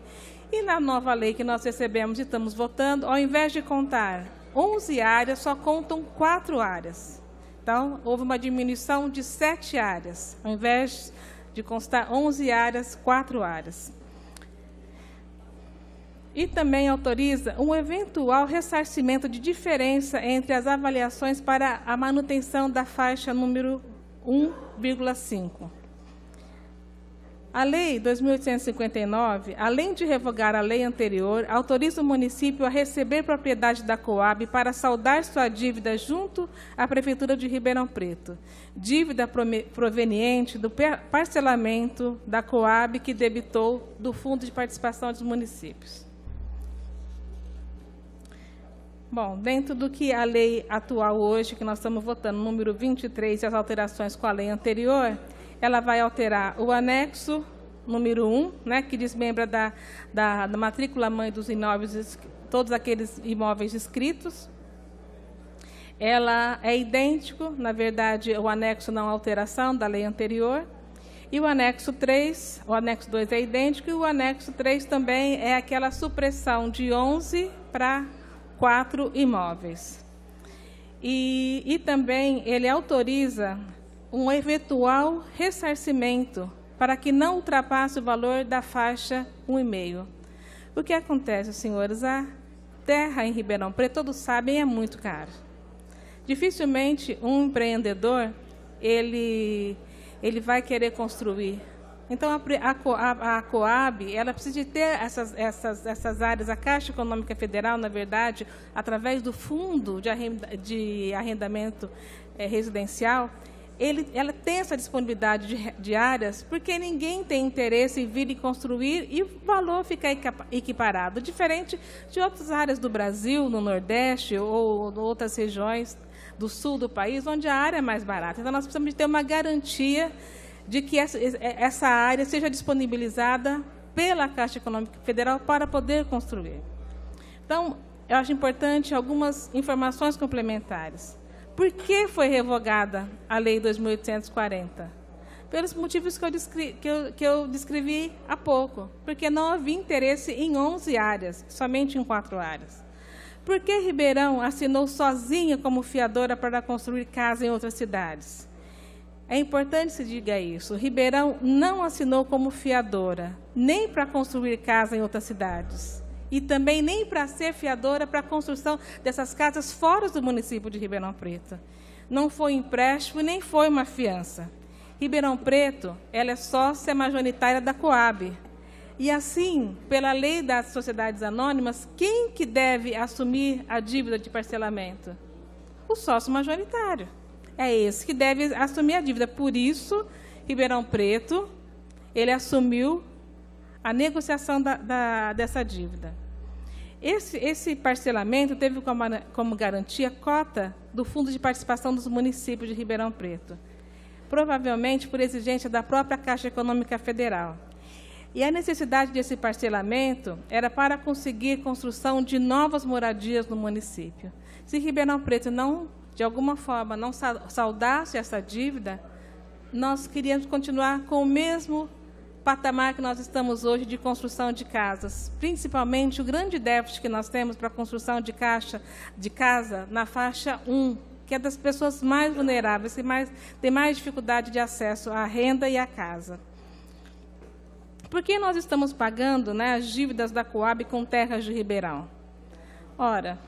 E na nova lei que nós recebemos e estamos votando, ao invés de contar 11 áreas, só contam 4 áreas. Então, houve uma diminuição de 7 áreas. Ao invés de constar 11 áreas, 4 áreas. E também autoriza um eventual ressarcimento de diferença entre as avaliações para a manutenção da faixa número 1,5. A Lei 2.859, além de revogar a lei anterior, autoriza o município a receber propriedade da Coab para saldar sua dívida junto à Prefeitura de Ribeirão Preto. Dívida proveniente do parcelamento da Coab que debitou do Fundo de Participação dos Municípios. Bom, dentro do que a lei atual hoje, que nós estamos votando, número 23, e as alterações com a lei anterior, ela vai alterar o anexo número 1, né, que desmembra da matrícula mãe dos imóveis, todos aqueles imóveis inscritos. Ela é idêntico, na verdade, o anexo não alteração da lei anterior. E o anexo 3, o anexo 2 é idêntico, e o anexo 3 também é aquela supressão de 11 para 4 imóveis. E também ele autoriza um eventual ressarcimento para que não ultrapasse o valor da faixa 1,5. O que acontece, senhores? A terra em Ribeirão Preto, todos sabem, é muito caro. Dificilmente um empreendedor ele vai querer construir. Então, a Coab, ela precisa de ter essas áreas. A Caixa Econômica Federal, na verdade, através do Fundo de Arrendamento Residencial, ela tem essa disponibilidade de áreas, porque ninguém tem interesse em vir e construir e o valor ficar equiparado, diferente de outras áreas do Brasil, no Nordeste ou outras regiões do sul do país, onde a área é mais barata. Então, nós precisamos de ter uma garantia de que essa área seja disponibilizada pela Caixa Econômica Federal para poder construir. Então, eu acho importante algumas informações complementares. Por que foi revogada a Lei 2.840? Pelos motivos que eu descrevi há pouco. Porque não havia interesse em 11 áreas, somente em 4 áreas. Por que Ribeirão assinou sozinha como fiadora para construir casa em outras cidades? É importante se diga isso. Ribeirão não assinou como fiadora, nem para construir casa em outras cidades. e também nem para ser fiadora para a construção dessas casas fora do município de Ribeirão Preto. Não foi empréstimo nem foi uma fiança. Ribeirão Preto, ela é sócia majoritária da Coab. E assim, pela lei das sociedades anônimas, quem que deve assumir a dívida de parcelamento? O sócio majoritário. É esse que deve assumir a dívida. Por isso, Ribeirão Preto, ele assumiu a negociação dessa dívida. Esse parcelamento teve como garantia cota do Fundo de Participação dos Municípios de Ribeirão Preto, provavelmente por exigência da própria Caixa Econômica Federal. E a necessidade desse parcelamento era para conseguir construção de novas moradias no município. Se Ribeirão Preto não, de alguma forma, não saldasse essa dívida, nós queríamos continuar com o mesmo patamar que nós estamos hoje de construção de casas. Principalmente o grande déficit que nós temos para a construção de casa na faixa 1, que é das pessoas mais vulneráveis, que tem mais dificuldade de acesso à renda e à casa. Por que nós estamos pagando, né, as dívidas da Coab com terras de Ribeirão? Ora,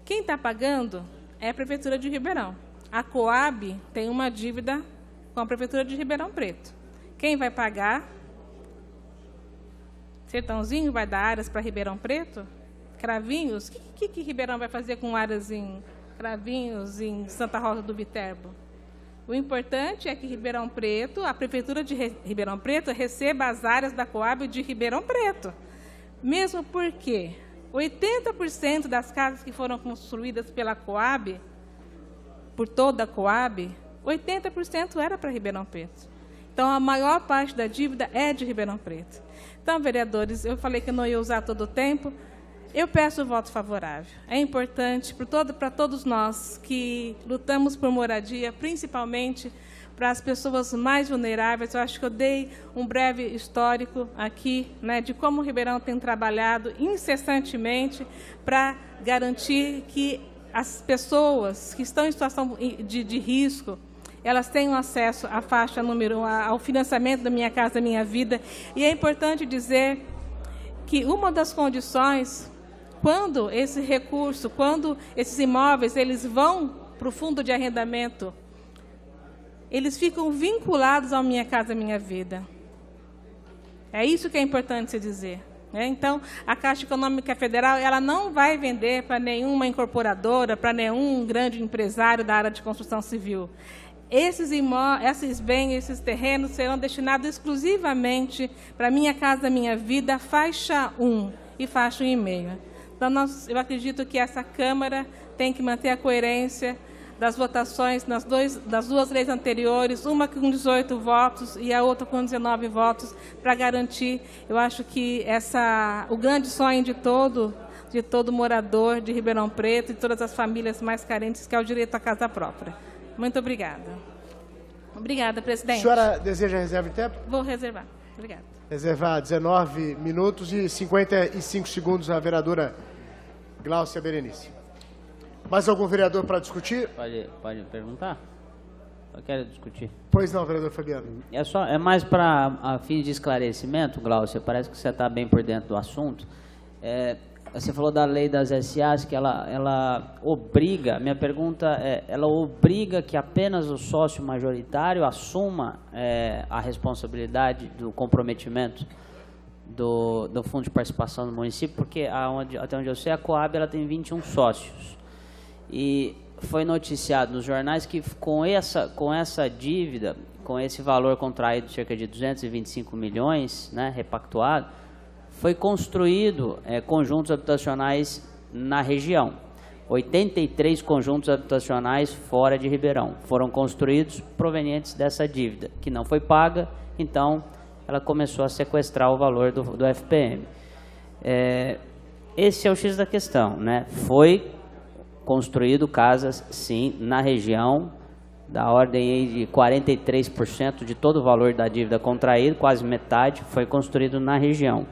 quem está pagando é a Prefeitura de Ribeirão. A Coab tem uma dívida com a Prefeitura de Ribeirão Preto. Quem vai pagar? Sertãozinho vai dar áreas para Ribeirão Preto? Cravinhos? O que Ribeirão vai fazer com áreas em Cravinhos, em Santa Rosa do Viterbo? O importante é que Ribeirão Preto, a Prefeitura de Ribeirão Preto, receba as áreas da Coab de Ribeirão Preto. Mesmo porque 80% das casas que foram construídas pela Coab, por toda a Coab, 80% era para Ribeirão Preto. Então, a maior parte da dívida é de Ribeirão Preto. Então, vereadores, eu falei que não ia usar todo o tempo. Eu peço o voto favorável. É importante para todos nós que lutamos por moradia, principalmente para as pessoas mais vulneráveis. Eu acho que eu dei um breve histórico aqui, né, de como o Ribeirão tem trabalhado incessantemente para garantir que as pessoas que estão em situação de risco, elas tenham acesso à faixa número 1, ao financiamento da Minha Casa Minha Vida. E é importante dizer que uma das condições, quando esse recurso, quando esses imóveis eles vão para o fundo de arrendamento, eles ficam vinculados ao Minha Casa Minha Vida. É isso que é importante se dizer. Então, a Caixa Econômica Federal ela não vai vender para nenhuma incorporadora, para nenhum grande empresário da área de construção civil. Esses bens, esses terrenos serão destinados exclusivamente para Minha Casa Minha Vida, faixa 1 e faixa 1,5. Então, eu acredito que essa Câmara tem que manter a coerência das votações das duas leis anteriores, uma com 18 votos e a outra com 19 votos, para garantir, eu acho que o grande sonho de todo morador de Ribeirão Preto e de todas as famílias mais carentes, que é o direito à casa própria. Muito obrigada. Obrigada, presidente. A senhora deseja reserva de tempo? Vou reservar. Obrigada. Reservar 19 minutos e 55 segundos a vereadora Gláucia Berenice. Mais algum vereador para discutir? Pode perguntar? Eu quero discutir. Pois não, vereador Fabiano. É mais para a fim de esclarecimento, Gláucia, parece que você está bem por dentro do assunto. Você falou da lei das SAs, que ela obriga, minha pergunta ela obriga que apenas o sócio majoritário assuma a responsabilidade do comprometimento do Fundo de Participação do município, porque até onde eu sei, a Coab ela tem 21 sócios. E foi noticiado nos jornais que com essa dívida, com esse valor contraído, cerca de 225 milhões, né, repactuado, foi construído conjuntos habitacionais na região. 83 conjuntos habitacionais fora de Ribeirão foram construídos provenientes dessa dívida, que não foi paga, então ela começou a sequestrar o valor do FPM. Esse é o X da questão, né? Foi construído casas, sim, na região, da ordem de 43% de todo o valor da dívida contraída, quase metade, foi construído na região.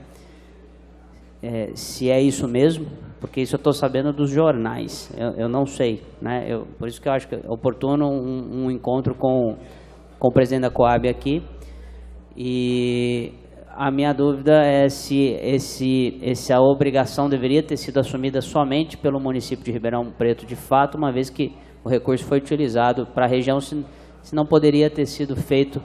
Se é isso mesmo, porque isso eu estou sabendo dos jornais, eu não sei, né? Por isso que eu acho que é oportuno um encontro com o presidente da Coab aqui. E A minha dúvida é se essa obrigação deveria ter sido assumida somente pelo município de Ribeirão Preto, de fato, uma vez que o recurso foi utilizado para a região, se não poderia ter sido feito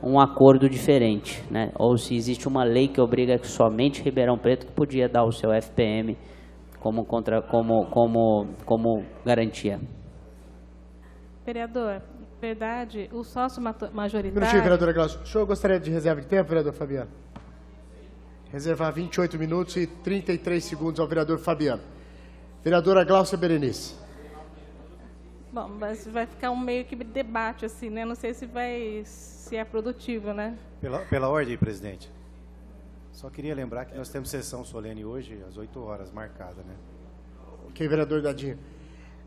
um acordo diferente, né? Ou se existe uma lei que obriga que somente Ribeirão Preto que podia dar o seu FPM como garantia. Vereador, verdade, o sócio majoritário... Um minutinho, vereadora Glaucia. O senhor gostaria de reserva de tempo, vereador Fabiano? Reservar 28 minutos e 33 segundos ao vereador Fabiano. Vereadora Glaucia Berenice. Bom, mas vai ficar um meio que debate, assim, né? Não sei se é produtivo, né? Pela ordem, presidente. Só queria lembrar que nós temos sessão solene hoje, às 8 horas, marcada, né? Ok, vereador Dadinho.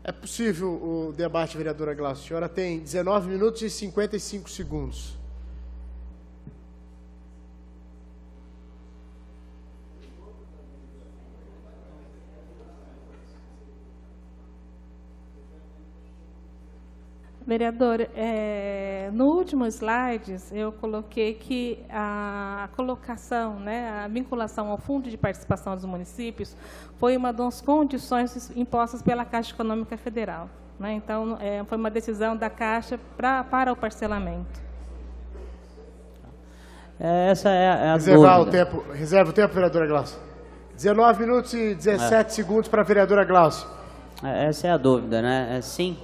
É possível o debate, vereadora Glaucia? A senhora tem 19 minutos e 55 segundos. Vereador, no último slide eu coloquei que a colocação, né, a vinculação ao Fundo de Participação dos Municípios foi uma das condições impostas pela Caixa Econômica Federal, né? Então, foi uma decisão da Caixa para o parcelamento. Essa é a dúvida. Reserva o tempo, vereadora Glaucia. 19 minutos e 17 segundos para a vereadora Glaucia. Essa é a dúvida, né? Sim,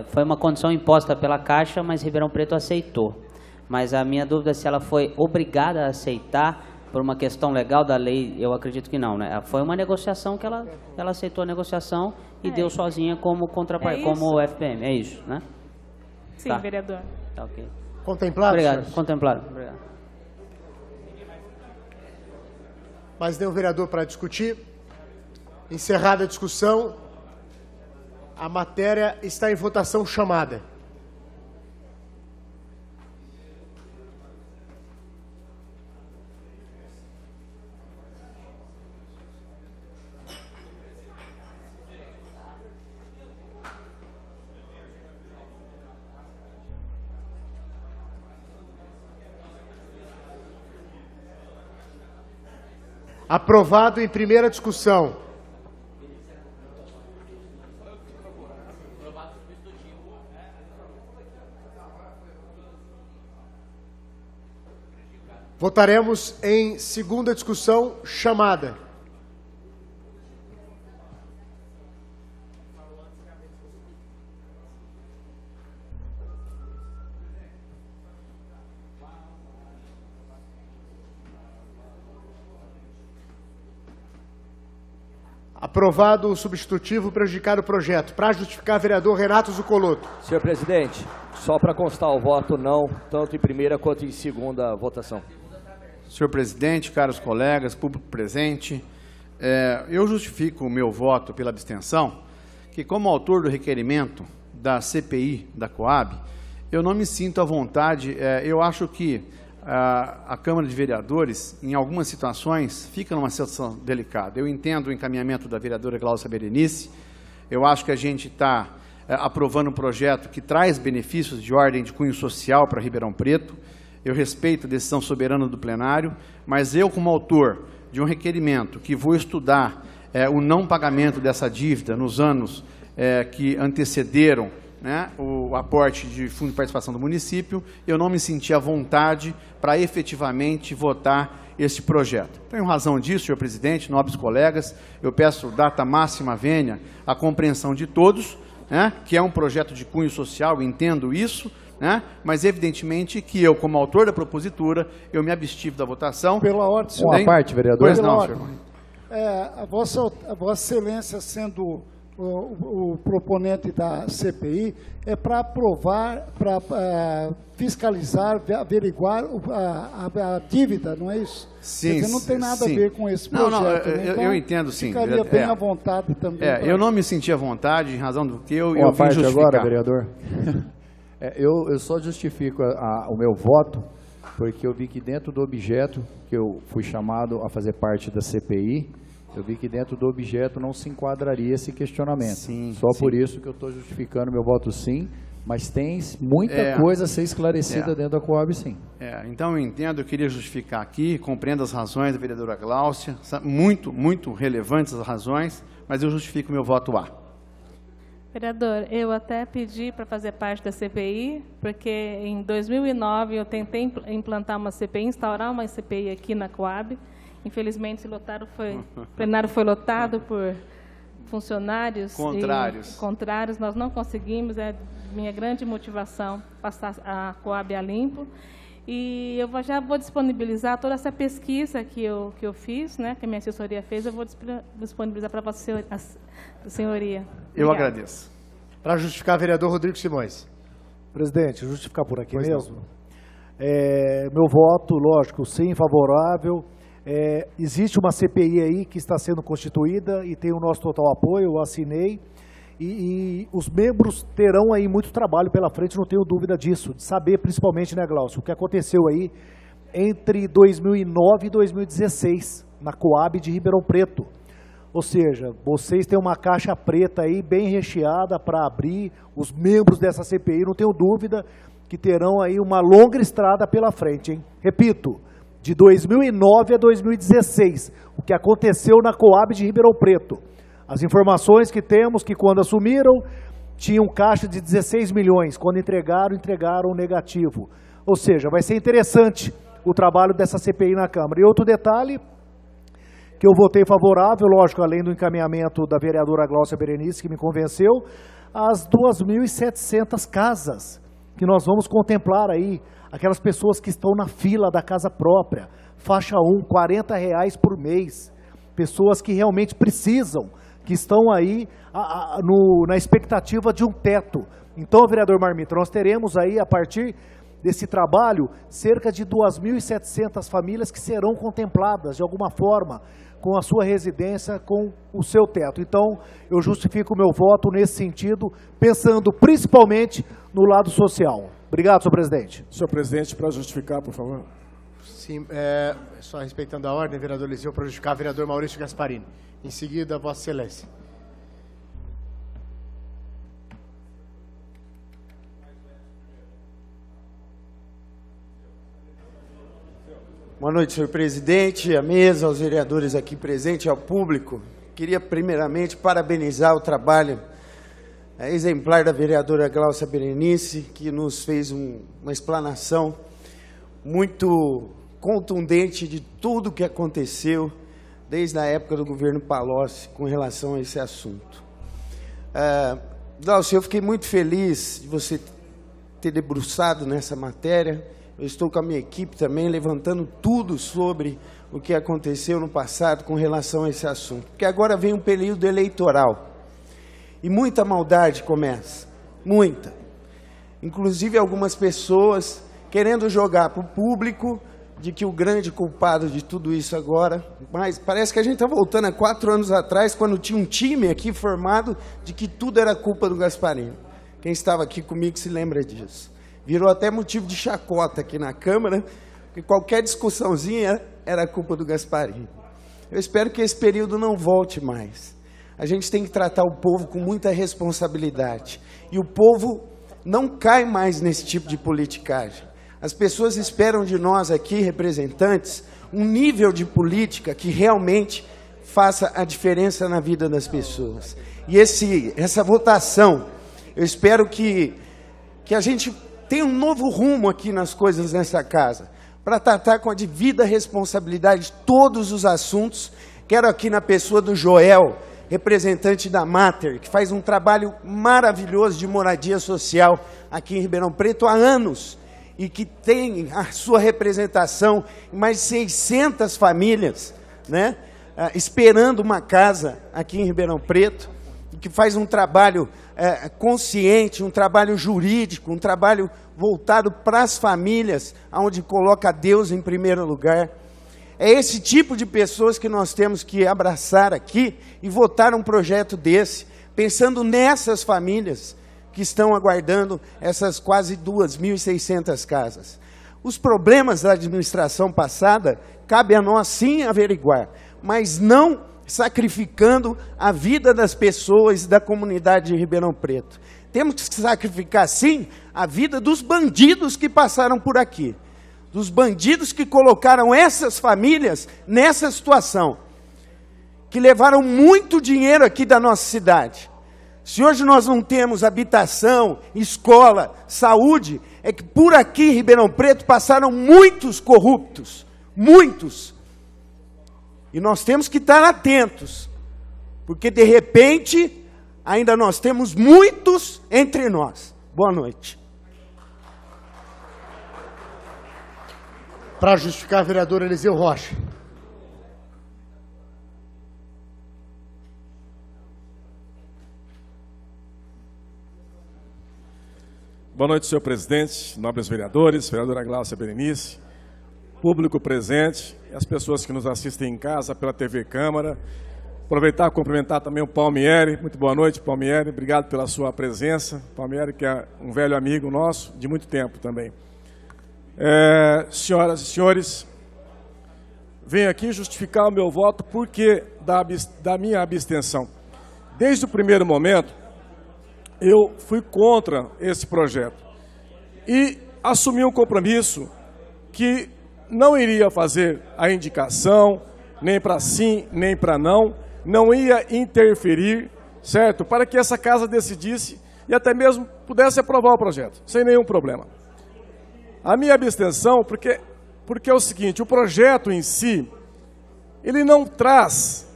foi uma condição imposta pela Caixa, mas Ribeirão Preto aceitou. Mas a minha dúvida é se ela foi obrigada a aceitar por uma questão legal da lei, eu acredito que não, né? Foi uma negociação que ela aceitou a negociação e deu sozinha como como FPM, é isso, né? Sim, tá. Vereador. Tá, ok. Contemplado? Obrigado, senhores? contemplado. Obrigado. Mais nenhum vereador para discutir. Encerrada a discussão. A matéria está em votação chamada. Aprovado em primeira discussão. Votaremos em segunda discussão chamada. Aprovado o substitutivo, prejudicado o projeto. Para justificar, vereador Renato Zuccolotto. Senhor presidente, só para constar o voto não, tanto em primeira quanto em segunda votação. Senhor presidente, caros colegas, público presente, eu justifico o meu voto pela abstenção, que como autor do requerimento da CPI da Coab, eu não me sinto à vontade, eu acho que a Câmara de Vereadores, em algumas situações, fica numa situação delicada. Eu entendo o encaminhamento da vereadora Glaucia Berenice, eu acho que a gente está aprovando um projeto que traz benefícios de ordem de cunho social para Ribeirão Preto. Eu respeito a decisão soberana do plenário, mas eu, como autor de um requerimento que vou estudar o não pagamento dessa dívida nos anos que antecederam, né, o aporte de fundo de participação do município, eu não me senti à vontade para efetivamente votar este projeto. Então, em razão disso, senhor presidente, nobres colegas, eu peço data máxima vênia a compreensão de todos, né, que é um projeto de cunho social, entendo isso, né? Mas evidentemente que eu, como autor da propositura, eu me abstive da votação. Pela ordem, senhor. Uma parte, vereador. Pois não, senhor. A Vossa Excelência, sendo o proponente da CPI, é para aprovar, para fiscalizar, averiguar a dívida, não é isso? Sim, não tem nada sim. a ver com esse projeto. Não, né? Então, eu entendo, sim. Ficaria bem à vontade também. Eu não me senti à vontade em razão do que eu Uma vim parte justificar. agora, vereador. Eu só justifico o meu voto, porque eu vi que dentro do objeto, que eu fui chamado a fazer parte da CPI, eu vi que dentro do objeto não se enquadraria esse questionamento. Sim, Só sim. por isso que eu estou justificando meu voto sim, Mas tem muita coisa a ser esclarecida dentro da Coab, sim. Então eu entendo, eu queria justificar aqui, compreendo as razões da vereadora Gláucia, muito relevantes as razões, mas eu justifico o meu voto A. Vereador, eu até pedi para fazer parte da CPI, porque em 2009 eu tentei implantar uma CPI, instaurar uma CPI aqui na Coab. Infelizmente, o plenário foi lotado por funcionários contrários. Nós não conseguimos, é minha grande motivação passar a Coab a limpo. E eu já vou disponibilizar toda essa pesquisa que eu fiz, né, que a minha assessoria fez, eu vou disponibilizar para Vossa Senhoria. Eu agradeço. Para justificar, vereador Rodrigo Simões. Presidente, justificar por aqui mesmo. Meu voto, lógico, sim, favorável. Existe uma CPI aí que está sendo constituída e tem o nosso total apoio, eu assinei. E os membros terão aí muito trabalho pela frente, não tenho dúvida disso, de saber principalmente, né, Glaucio, o que aconteceu aí entre 2009 e 2016, na Coab de Ribeirão Preto. Ou seja, vocês têm uma caixa preta aí bem recheada para abrir, os membros dessa CPI, não tenho dúvida que terão aí uma longa estrada pela frente, hein? Repito, de 2009 a 2016, o que aconteceu na Coab de Ribeirão Preto. As informações que temos que quando assumiram, tinham caixa de 16 milhões, quando entregaram negativo. Ou seja, vai ser interessante o trabalho dessa CPI na Câmara. E outro detalhe, que eu votei favorável, lógico, além do encaminhamento da vereadora Gláucia Berenice, que me convenceu, as 2.700 casas que nós vamos contemplar aí, aquelas pessoas que estão na fila da casa própria, faixa 1, R$40 por mês, pessoas que realmente precisam, que estão aí na expectativa de um teto. Então, vereador Marmita, nós teremos aí, a partir desse trabalho, cerca de 2.700 famílias que serão contempladas, de alguma forma, com a sua residência, com o seu teto. Então, eu justifico o meu voto nesse sentido, pensando principalmente no lado social. Obrigado, senhor presidente. Senhor presidente, para justificar, por favor. Sim, só respeitando a ordem, vereador Eliseu, para justificar, vereador Maurício Gasparini. Em seguida, Vossa Excelência. Boa noite, senhor presidente, à mesa, aos vereadores aqui presentes, ao público. Queria, primeiramente, parabenizar o trabalho exemplar da vereadora Gláucia Berenice, que nos fez uma explanação muito contundente de tudo o que aconteceu desde a época do governo Palocci com relação a esse assunto. Gláucia, eu fiquei muito feliz de você ter debruçado nessa matéria. Eu estou com a minha equipe também levantando tudo sobre o que aconteceu no passado com relação a esse assunto. Porque agora vem um período eleitoral e muita maldade começa, muita. Inclusive algumas pessoas querendo jogar para o público de que o grande culpado de tudo isso agora, mas parece que a gente está voltando a 4 anos atrás, quando tinha um time aqui formado de que tudo era culpa do Gasparini. Quem estava aqui comigo se lembra disso. Virou até motivo de chacota aqui na Câmara, porque qualquer discussãozinha era culpa do Gasparini. Eu espero que esse período não volte mais. A gente tem que tratar o povo com muita responsabilidade. E o povo não cai mais nesse tipo de politicagem. As pessoas esperam de nós aqui, representantes, um nível de política que realmente faça a diferença na vida das pessoas. E essa votação, eu espero que a gente tenha um novo rumo aqui nas coisas nessa casa, para tratar com a devida responsabilidade todos os assuntos. Quero aqui na pessoa do Joel, representante da Mater, que faz um trabalho maravilhoso de moradia social aqui em Ribeirão Preto há anos, e que tem a sua representação em mais de 600 famílias, né, esperando uma casa aqui em Ribeirão Preto, e que faz um trabalho consciente, um trabalho jurídico, um trabalho voltado para as famílias, onde coloca Deus em primeiro lugar. É esse tipo de pessoas que nós temos que abraçar aqui e votar um projeto desse, pensando nessas famílias que estão aguardando essas quase 2.600 casas. Os problemas da administração passada, cabe a nós sim averiguar, mas não sacrificando a vida das pessoas da comunidade de Ribeirão Preto. Temos que sacrificar, sim, a vida dos bandidos que passaram por aqui. Dos bandidos que colocaram essas famílias nessa situação. Que levaram muito dinheiro aqui da nossa cidade. Se hoje nós não temos habitação, escola, saúde, é que por aqui em Ribeirão Preto passaram muitos corruptos. Muitos. E nós temos que estar atentos. Porque de repente, ainda nós temos muitos entre nós. Boa noite. Para justificar, vereador Eliseu Rocha. Boa noite, senhor presidente, nobres vereadores, vereadora Gláucia Berenice, público presente e as pessoas que nos assistem em casa pela TV Câmara. Aproveitar e cumprimentar também o Palmieri. Muito boa noite, Palmieri. Obrigado pela sua presença. Palmieri, que é um velho amigo nosso de muito tempo também. Senhoras e senhores, venho aqui justificar o meu voto porque da minha abstenção. Desde o primeiro momento, eu fui contra esse projeto e assumi um compromisso que não iria fazer a indicação, nem para sim, nem para não ia interferir, certo? Para que essa casa decidisse e até mesmo pudesse aprovar o projeto, sem nenhum problema. A minha abstenção, porque é o seguinte, o projeto em si, ele não traz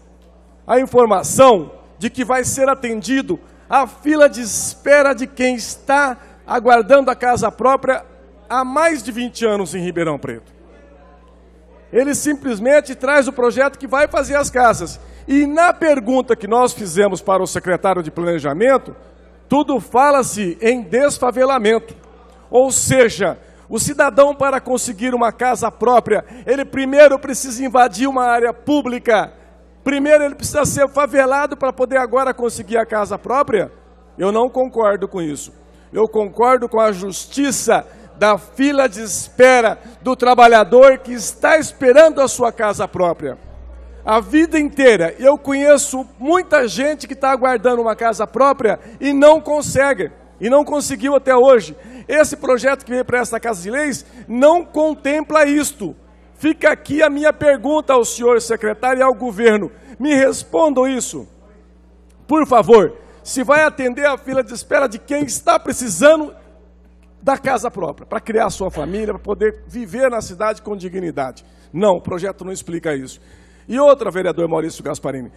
a informação de que vai ser atendido a fila de espera de quem está aguardando a casa própria há mais de 20 anos em Ribeirão Preto. Ele simplesmente traz o projeto que vai fazer as casas. E na pergunta que nós fizemos para o secretário de Planejamento, tudo fala-se em desfavelamento. Ou seja, o cidadão, para conseguir uma casa própria, ele primeiro precisa invadir uma área pública. Primeiro ele precisa ser favelado para poder agora conseguir a casa própria? Eu não concordo com isso. Eu concordo com a justiça da fila de espera do trabalhador que está esperando a sua casa própria. A vida inteira eu conheço muita gente que está aguardando uma casa própria e não consegue, e não conseguiu até hoje. Esse projeto que veio para essa Casa de Leis não contempla isto. Fica aqui a minha pergunta ao senhor secretário e ao governo. Me respondam isso. Por favor, se vai atender a fila de espera de quem está precisando da casa própria, para criar a sua família, para poder viver na cidade com dignidade. Não, o projeto não explica isso. E outra, vereador Maurício Gasparini,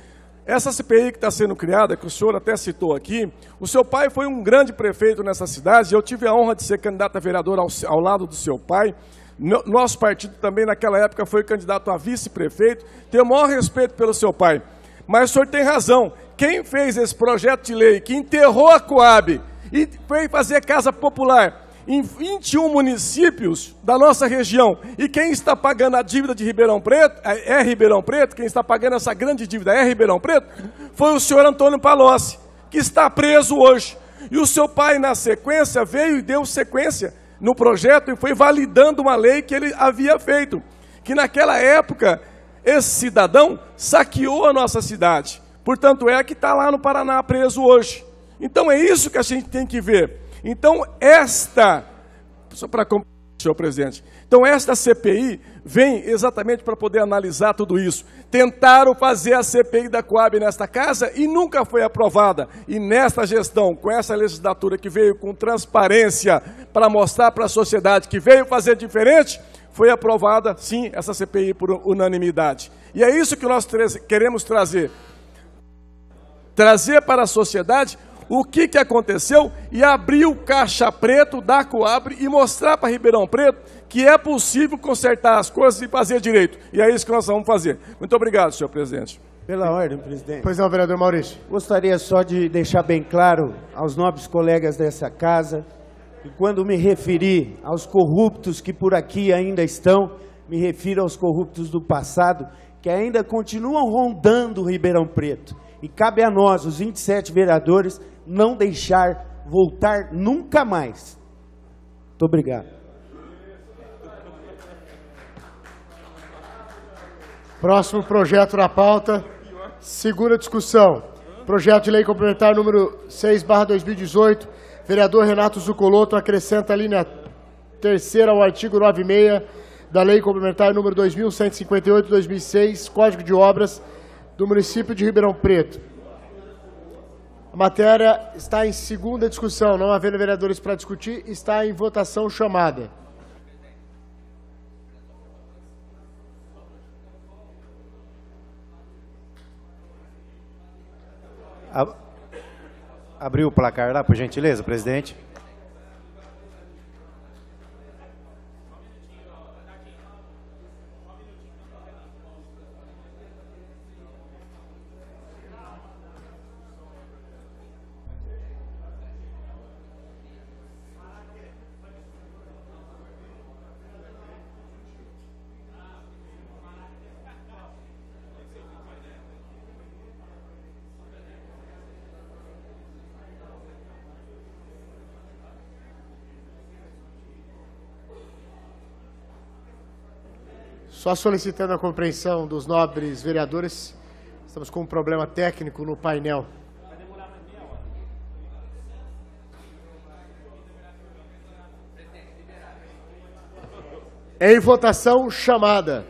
essa CPI que está sendo criada, que o senhor até citou aqui, o seu pai foi um grande prefeito nessa cidade, eu tive a honra de ser candidato a vereador ao lado do seu pai. Nosso partido também naquela época foi candidato a vice-prefeito, tenho o maior respeito pelo seu pai. Mas o senhor tem razão, quem fez esse projeto de lei, que enterrou a Coab e foi fazer casa popular em 21 municípios da nossa região, e quem está pagando a dívida de Ribeirão Preto, Ribeirão Preto, quem está pagando essa grande dívida é Ribeirão Preto, foi o senhor Antônio Palocci, que está preso hoje. E o seu pai, na sequência, veio e deu sequência no projeto e foi validando uma lei que ele havia feito, que naquela época esse cidadão saqueou a nossa cidade. Portanto, é que está lá no Paraná preso hoje. Então é isso que a gente tem que ver. Então só para concluir, senhor presidente, então esta CPI vem exatamente para poder analisar tudo isso. Tentaram fazer a CPI da Coab nesta casa e nunca foi aprovada. E nesta gestão, com essa legislatura que veio com transparência para mostrar para a sociedade que veio fazer diferente, foi aprovada, sim, essa CPI por unanimidade. E é isso que nós queremos trazer. Trazer para a sociedade o que aconteceu e abrir o caixa preto da Coab e mostrar para Ribeirão Preto que é possível consertar as coisas e fazer direito. E é isso que nós vamos fazer. Muito obrigado, senhor presidente. Pela ordem, presidente. Pois não, vereador Maurício. Gostaria só de deixar bem claro aos nobres colegas dessa casa que quando me referi aos corruptos que por aqui ainda estão, me refiro aos corruptos do passado que ainda continuam rondando Ribeirão Preto. E cabe a nós, os 27 vereadores, não deixar voltar nunca mais. Muito obrigado. Próximo projeto da pauta. Segunda discussão. Projeto de lei complementar número 6/2018. Vereador Renato Zuccolotto acrescenta a linha 3ª ao artigo 96 da Lei Complementar número 2158/2006, Código de Obras do município de Ribeirão Preto. A matéria está em segunda discussão, não havendo vereadores para discutir, está em votação chamada. Abriu o placar lá, por gentileza, presidente. Só solicitando a compreensão dos nobres vereadores, estamos com um problema técnico no painel. Em votação chamada.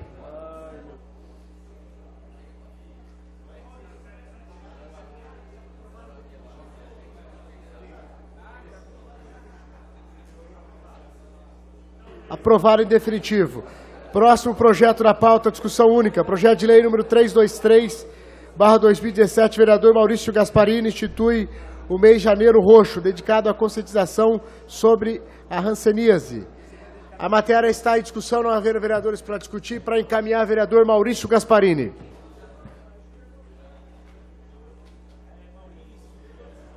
Aprovado em definitivo. Próximo projeto da pauta, discussão única. Projeto de lei número 323/2017, vereador Maurício Gasparini, institui o mês de janeiro roxo, dedicado à conscientização sobre a hanseníase. A matéria está em discussão, não havendo vereadores para discutir, para encaminhar vereador Maurício Gasparini.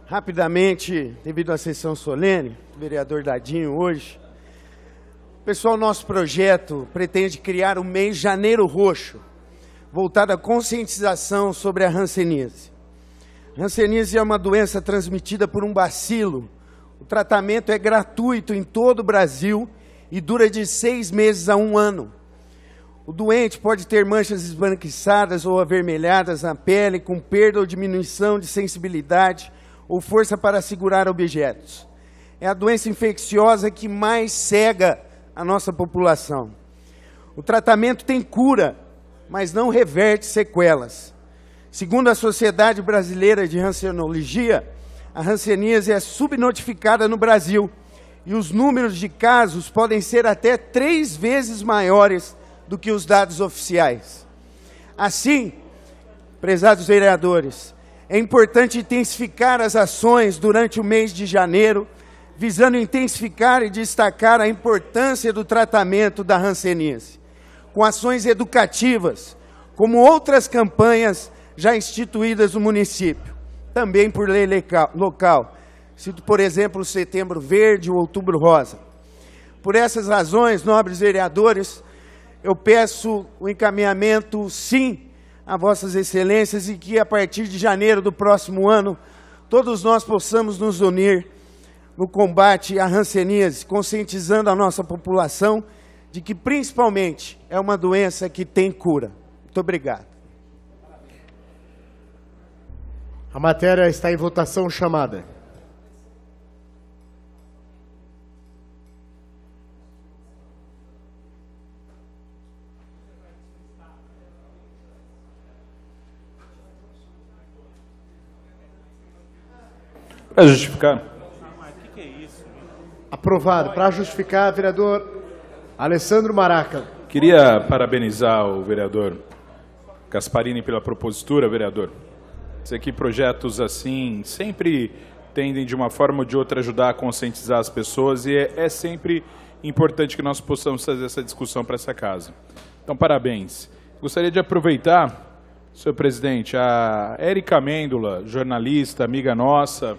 Rapidamente, devido à sessão solene, o vereador Dadinho hoje, pessoal, nosso projeto pretende criar o mês Janeiro Roxo, voltado à conscientização sobre a hanseníase. Hanseníase é uma doença transmitida por um bacilo. O tratamento é gratuito em todo o Brasil e dura de 6 meses a 1 ano. O doente pode ter manchas esbranquiçadas ou avermelhadas na pele, com perda ou diminuição de sensibilidade ou força para segurar objetos. É a doença infecciosa que mais cega a nossa população. O tratamento tem cura, mas não reverte sequelas. Segundo a Sociedade Brasileira de Hansenologia, a hanseníase é subnotificada no Brasil e os números de casos podem ser até 3 vezes maiores do que os dados oficiais. Assim, prezados vereadores, é importante intensificar as ações durante o mês de janeiro, visando intensificar e destacar a importância do tratamento da hanseníase, com ações educativas, como outras campanhas já instituídas no município, também por lei local. Cito, por exemplo, o Setembro Verde ou Outubro Rosa. Por essas razões, nobres vereadores, eu peço o encaminhamento, sim, a vossas excelências e que a partir de janeiro do próximo ano, todos nós possamos nos unir no combate à hanseníase, conscientizando a nossa população de que, principalmente, é uma doença que tem cura. Muito obrigado. A matéria está em votação chamada. Para justificar. Aprovado. Para justificar, vereador Alessandro Maraca. Queria parabenizar o vereador Gasparini pela propositura, vereador. Sei que projetos assim sempre tendem, de uma forma ou de outra, ajudar a conscientizar as pessoas e é sempre importante que nós possamos fazer essa discussão para essa casa. Então, parabéns. Gostaria de aproveitar, senhor presidente, a Érica Amêndola, jornalista, amiga nossa,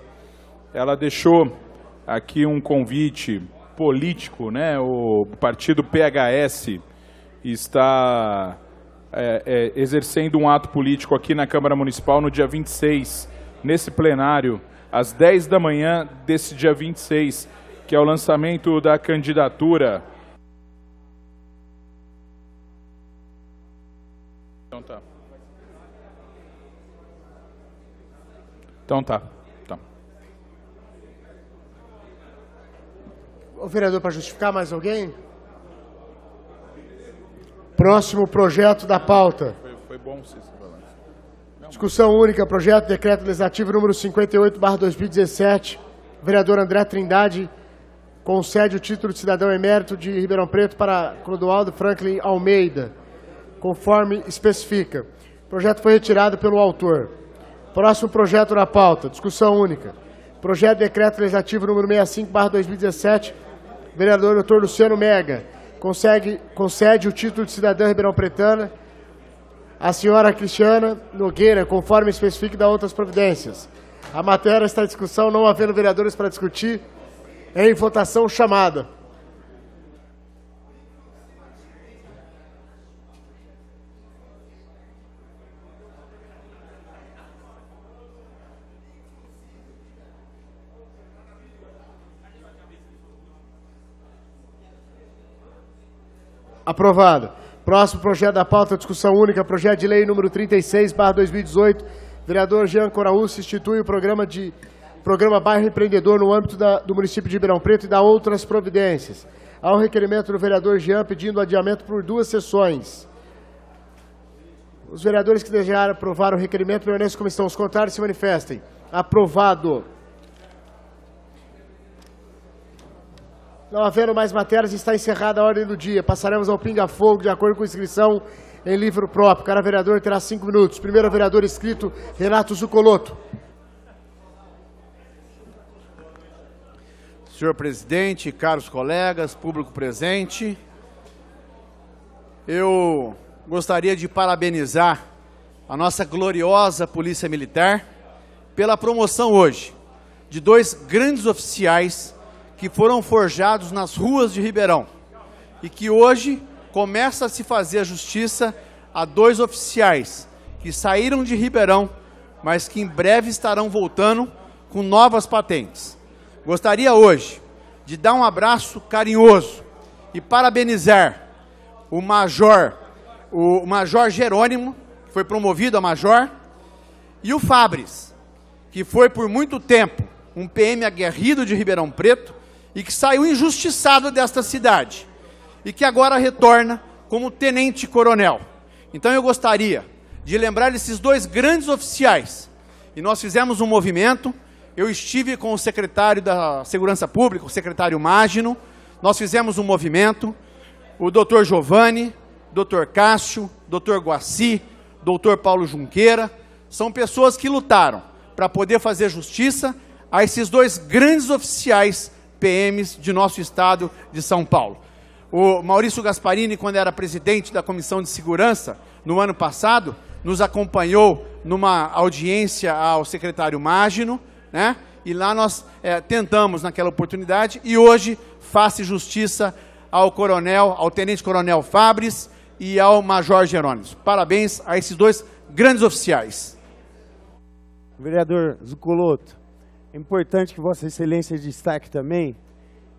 ela deixou aqui um convite político, né? O partido PHS está exercendo um ato político aqui na Câmara Municipal no dia 26, nesse plenário, às 10 da manhã desse dia 26, que é o lançamento da candidatura. Então tá. Então tá. O vereador, para justificar, mais alguém? Próximo projeto da pauta. Foi bom, Cícero. Discussão única, projeto de decreto legislativo número 58/2017. Vereador André Trindade concede o título de cidadão emérito de Ribeirão Preto para Clodoaldo Franklin Almeida, conforme especifica. O projeto foi retirado pelo autor. Próximo projeto da pauta, discussão única. Projeto de decreto legislativo número 65/2017. Vereador Dr. Luciano Mega concede o título de cidadã ribeirão-pretana à senhora Cristiana Nogueira, conforme especifica da outras providências. A matéria está em discussão, não havendo vereadores para discutir, em votação chamada. Aprovado. Próximo projeto da pauta, discussão única, projeto de lei número 36/2018. Vereador Jean Coraúce institui o programa Bairro Empreendedor no âmbito do município de Ribeirão Preto e dá outras providências. Há um requerimento do vereador Jean pedindo adiamento por 2 sessões. Os vereadores que desejarem aprovar o requerimento permaneçam como estão. Os contrários se manifestem. Aprovado. Não havendo mais matérias, está encerrada a ordem do dia. Passaremos ao pinga-fogo, de acordo com a inscrição em livro próprio. Cada vereador terá 5 minutos. Primeiro vereador inscrito, Renato Zuccolotto. Senhor presidente, caros colegas, público presente, eu gostaria de parabenizar a nossa gloriosa Polícia Militar pela promoção hoje de 2 grandes oficiais que foram forjados nas ruas de Ribeirão e que hoje começa a se fazer a justiça a 2 oficiais que saíram de Ribeirão, mas que em breve estarão voltando com novas patentes. Gostaria hoje de dar um abraço carinhoso e parabenizar o Major Jerônimo, que foi promovido a Major, e o Fabris, que foi por muito tempo um PM aguerrido de Ribeirão Preto, e que saiu injustiçado desta cidade, e que agora retorna como tenente-coronel. Então eu gostaria de lembrar esses 2 grandes oficiais, e nós fizemos um movimento, eu estive com o secretário da Segurança Pública, o secretário Magno, nós fizemos um movimento, o doutor Giovanni, doutor Cássio, doutor Guaci, doutor Paulo Junqueira, são pessoas que lutaram para poder fazer justiça a esses 2 grandes oficiais PMs de nosso estado de São Paulo. O Maurício Gasparini, quando era presidente da Comissão de Segurança, no ano passado, nos acompanhou numa audiência ao secretário Magno, né? E lá nós tentamos naquela oportunidade, e hoje faça justiça ao tenente-coronel Fabris e ao Major Jerônimo. Parabéns a esses 2 grandes oficiais. Vereador Zuccolotto, é importante que Vossa Excelência destaque também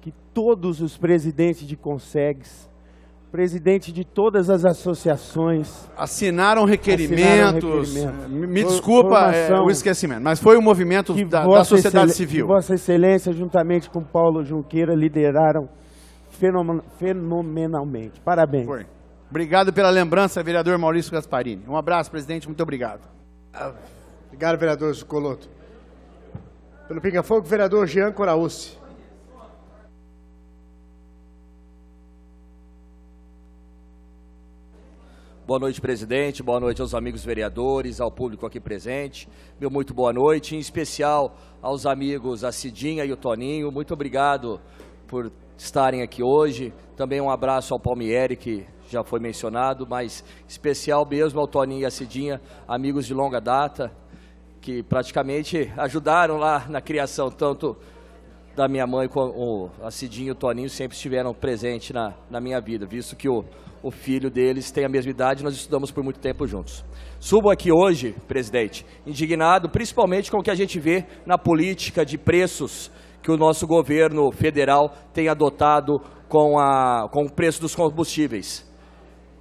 que todos os presidentes de Consegues, presidente de todas as associações, assinaram requerimentos. Me desculpa o esquecimento, mas foi um movimento da sociedade civil. Que Vossa Excelência, juntamente com Paulo Junqueira, lideraram fenomenalmente. Parabéns. Foi. Obrigado pela lembrança, vereador Maurício Gasparini. Um abraço, presidente, muito obrigado. Obrigado, vereador Zuccolotto. Pelo pinga-fogo, vereador Jean Coraúce. Boa noite, presidente. Boa noite aos amigos vereadores, ao público aqui presente. Meu muito boa noite, em especial aos amigos a Cidinha e o Toninho. Muito obrigado por estarem aqui hoje. Também um abraço ao Palmieri, que já foi mencionado, mas especial mesmo ao Toninho e a Cidinha, amigos de longa data, que praticamente ajudaram lá na criação, tanto da minha mãe como a Cidinha e o Toninho sempre estiveram presentes na minha vida, visto que o filho deles tem a mesma idade e nós estudamos por muito tempo juntos. Subo aqui hoje, presidente, indignado principalmente com o que a gente vê na política de preços que o nosso governo federal tem adotado com o preço dos combustíveis.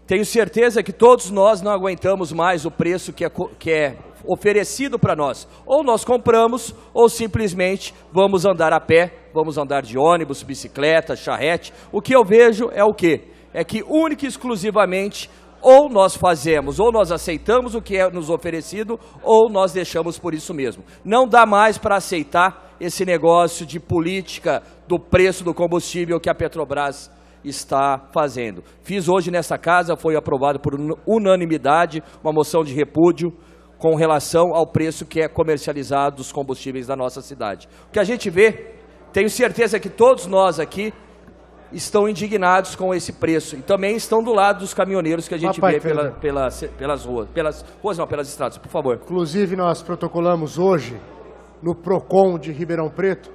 tenho certeza que todos nós não aguentamos mais o preço que é oferecido para nós. Ou nós compramos, ou simplesmente vamos andar a pé, vamos andar de ônibus, bicicleta, charrete. O que eu vejo é o quê? É que única e exclusivamente ou nós fazemos, ou nós aceitamos o que é nos oferecido, ou nós deixamos por isso mesmo. Não dá mais para aceitar esse negócio de política do preço do combustível que a Petrobras está fazendo. Fiz hoje nessa casa, foi aprovado por unanimidade uma moção de repúdio com relação ao preço que é comercializado dos combustíveis da nossa cidade. O que a gente vê, tenho certeza que todos nós aqui estão indignados com esse preço e também estão do lado dos caminhoneiros que a gente vê pelas ruas, pelas estradas, por favor. Inclusive, nós protocolamos hoje, no PROCON de Ribeirão Preto,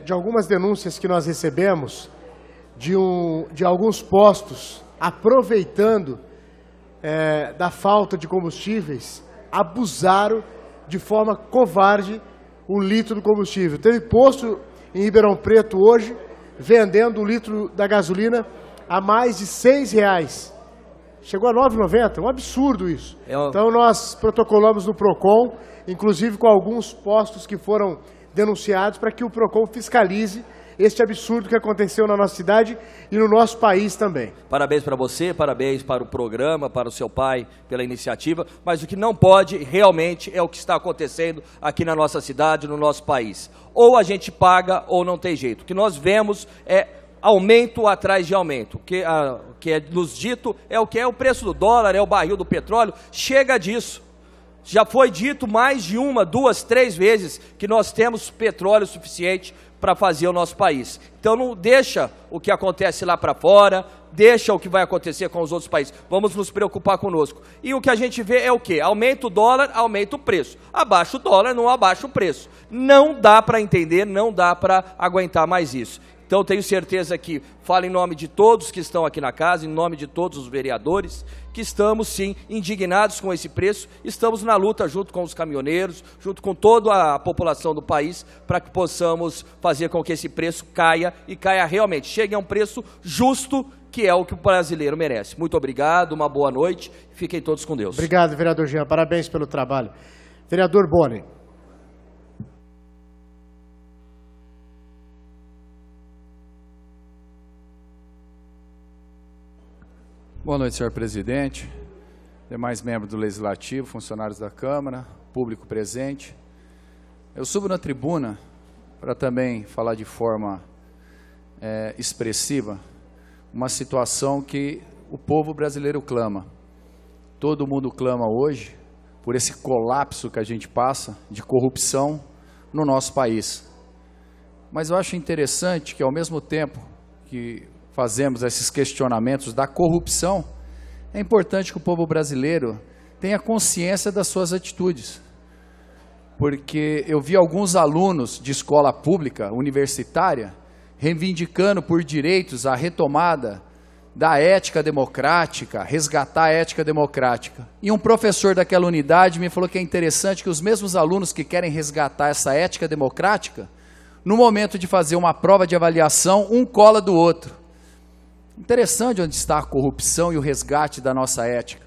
de algumas denúncias que nós recebemos de alguns postos aproveitando da falta de combustíveis, abusaram de forma covarde o litro do combustível. Teve posto em Ribeirão Preto hoje vendendo o litro da gasolina a mais de R$6. Chegou a R$ 9,90, é um absurdo isso. Então nós protocolamos no PROCON, inclusive com alguns postos que foram denunciados, para que o PROCON fiscalize este absurdo que aconteceu na nossa cidade e no nosso país também. Parabéns para você, parabéns para o programa, para o seu pai pela iniciativa, mas o que não pode realmente é o que está acontecendo aqui na nossa cidade, no nosso país. Ou a gente paga ou não tem jeito. O que nós vemos é aumento atrás de aumento. O que é nos dito é o que é o preço do dólar, é o barril do petróleo. Chega disso. Já foi dito mais de 1, 2, 3 vezes que nós temos petróleo suficiente para fazer o nosso país. Então não deixa o que acontece lá para fora, deixa o que vai acontecer com os outros países. Vamos nos preocupar conosco. E o que a gente vê é o quê? Aumenta o dólar, aumenta o preço. Abaixa o dólar, não abaixa o preço. Não dá para entender, não dá para aguentar mais isso. Então tenho certeza que falo em nome de todos que estão aqui na casa, em nome de todos os vereadores, que estamos sim indignados com esse preço, estamos na luta junto com os caminhoneiros, junto com toda a população do país, para que possamos fazer com que esse preço caia e caia realmente, chegue a um preço justo, que é o que o brasileiro merece. Muito obrigado, uma boa noite, fiquem todos com Deus. Obrigado, vereador Jean, parabéns pelo trabalho. Vereador Boni. Boa noite, senhor presidente, demais membros do Legislativo, funcionários da Câmara, público presente. Eu subo na tribuna para também falar de forma expressiva uma situação que o povo brasileiro clama. Todo mundo clama hoje por esse colapso que a gente passa de corrupção no nosso país. Mas eu acho interessante que, ao mesmo tempo que fazemos esses questionamentos da corrupção, é importante que o povo brasileiro tenha consciência das suas atitudes. Porque eu vi alguns alunos de escola pública, universitária, reivindicando por direitos a retomada da ética democrática, resgatar a ética democrática. E um professor daquela unidade me falou que é interessante que os mesmos alunos que querem resgatar essa ética democrática, no momento de fazer uma prova de avaliação, um cola do outro. Interessante onde está a corrupção e o resgate da nossa ética.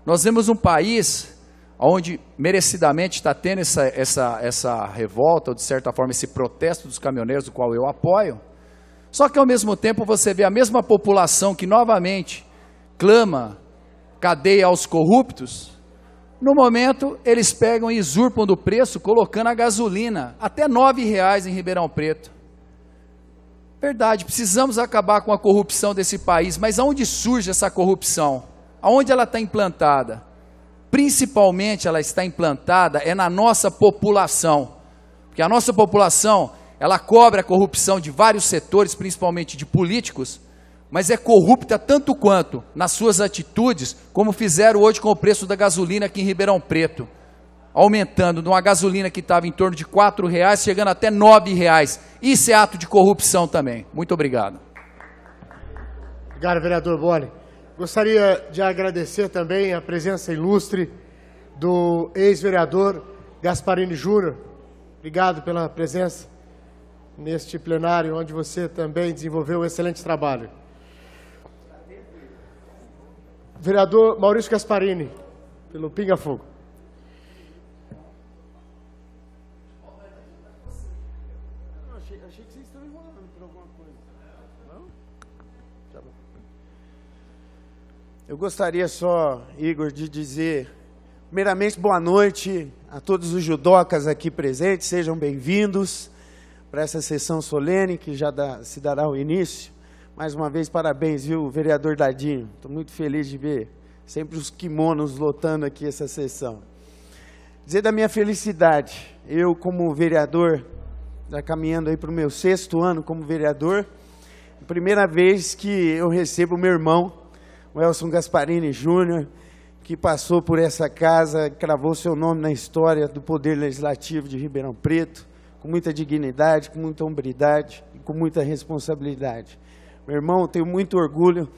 Nós vemos um país onde merecidamente está tendo essa revolta, ou de certa forma esse protesto dos caminhoneiros, do qual eu apoio. Só que ao mesmo tempo você vê a mesma população que novamente clama cadeia aos corruptos. No momento eles pegam e usurpam do preço, colocando a gasolina até R$ 9,00 em Ribeirão Preto. Verdade, precisamos acabar com a corrupção desse país, mas aonde surge essa corrupção? Aonde ela está implantada? Principalmente ela está implantada na nossa população, porque a nossa população, ela cobre a corrupção de vários setores, principalmente de políticos, mas é corrupta tanto quanto nas suas atitudes, como fizeram hoje com o preço da gasolina aqui em Ribeirão Preto. Aumentando de uma gasolina que estava em torno de R$ 4,00, chegando até R$ 9,00. Isso é ato de corrupção também. Muito obrigado. Obrigado, vereador Boni. Gostaria de agradecer também a presença ilustre do ex-vereador Gasparini Júnior. Obrigado pela presença neste plenário, onde você também desenvolveu um excelente trabalho. Vereador Maurício Gasparini, pelo Pinga Fogo. Achei que vocês estão enrolando por alguma coisa. Não? Tá bom. Eu gostaria só, Igor, de dizer, primeiramente, boa noite a todos os judocas aqui presentes, sejam bem-vindos para essa sessão solene que já se dará o início. Mais uma vez, parabéns, viu, vereador Dadinho. Estou muito feliz de ver sempre os kimonos lotando aqui essa sessão. Dizer da minha felicidade, eu como vereador, já caminhando aí para o meu 6º ano como vereador, primeira vez que eu recebo o meu irmão, o Elson Gasparini Júnior, que passou por essa casa, cravou seu nome na história do Poder Legislativo de Ribeirão Preto, com muita dignidade, com muita hombridade e com muita responsabilidade. Meu irmão, eu tenho muito orgulho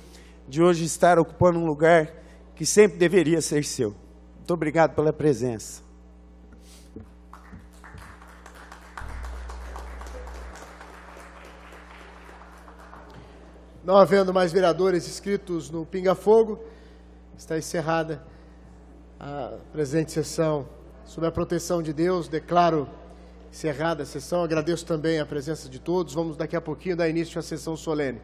de hoje estar ocupando um lugar que sempre deveria ser seu. Muito obrigado pela presença. Não havendo mais vereadores inscritos no Pinga Fogo, está encerrada a presente sessão. Sob a proteção de Deus, declaro encerrada a sessão. Agradeço também a presença de todos. Vamos daqui a pouquinho dar início à sessão solene.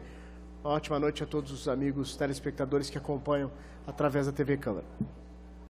Uma ótima noite a todos os amigos telespectadores que acompanham através da TV Câmara.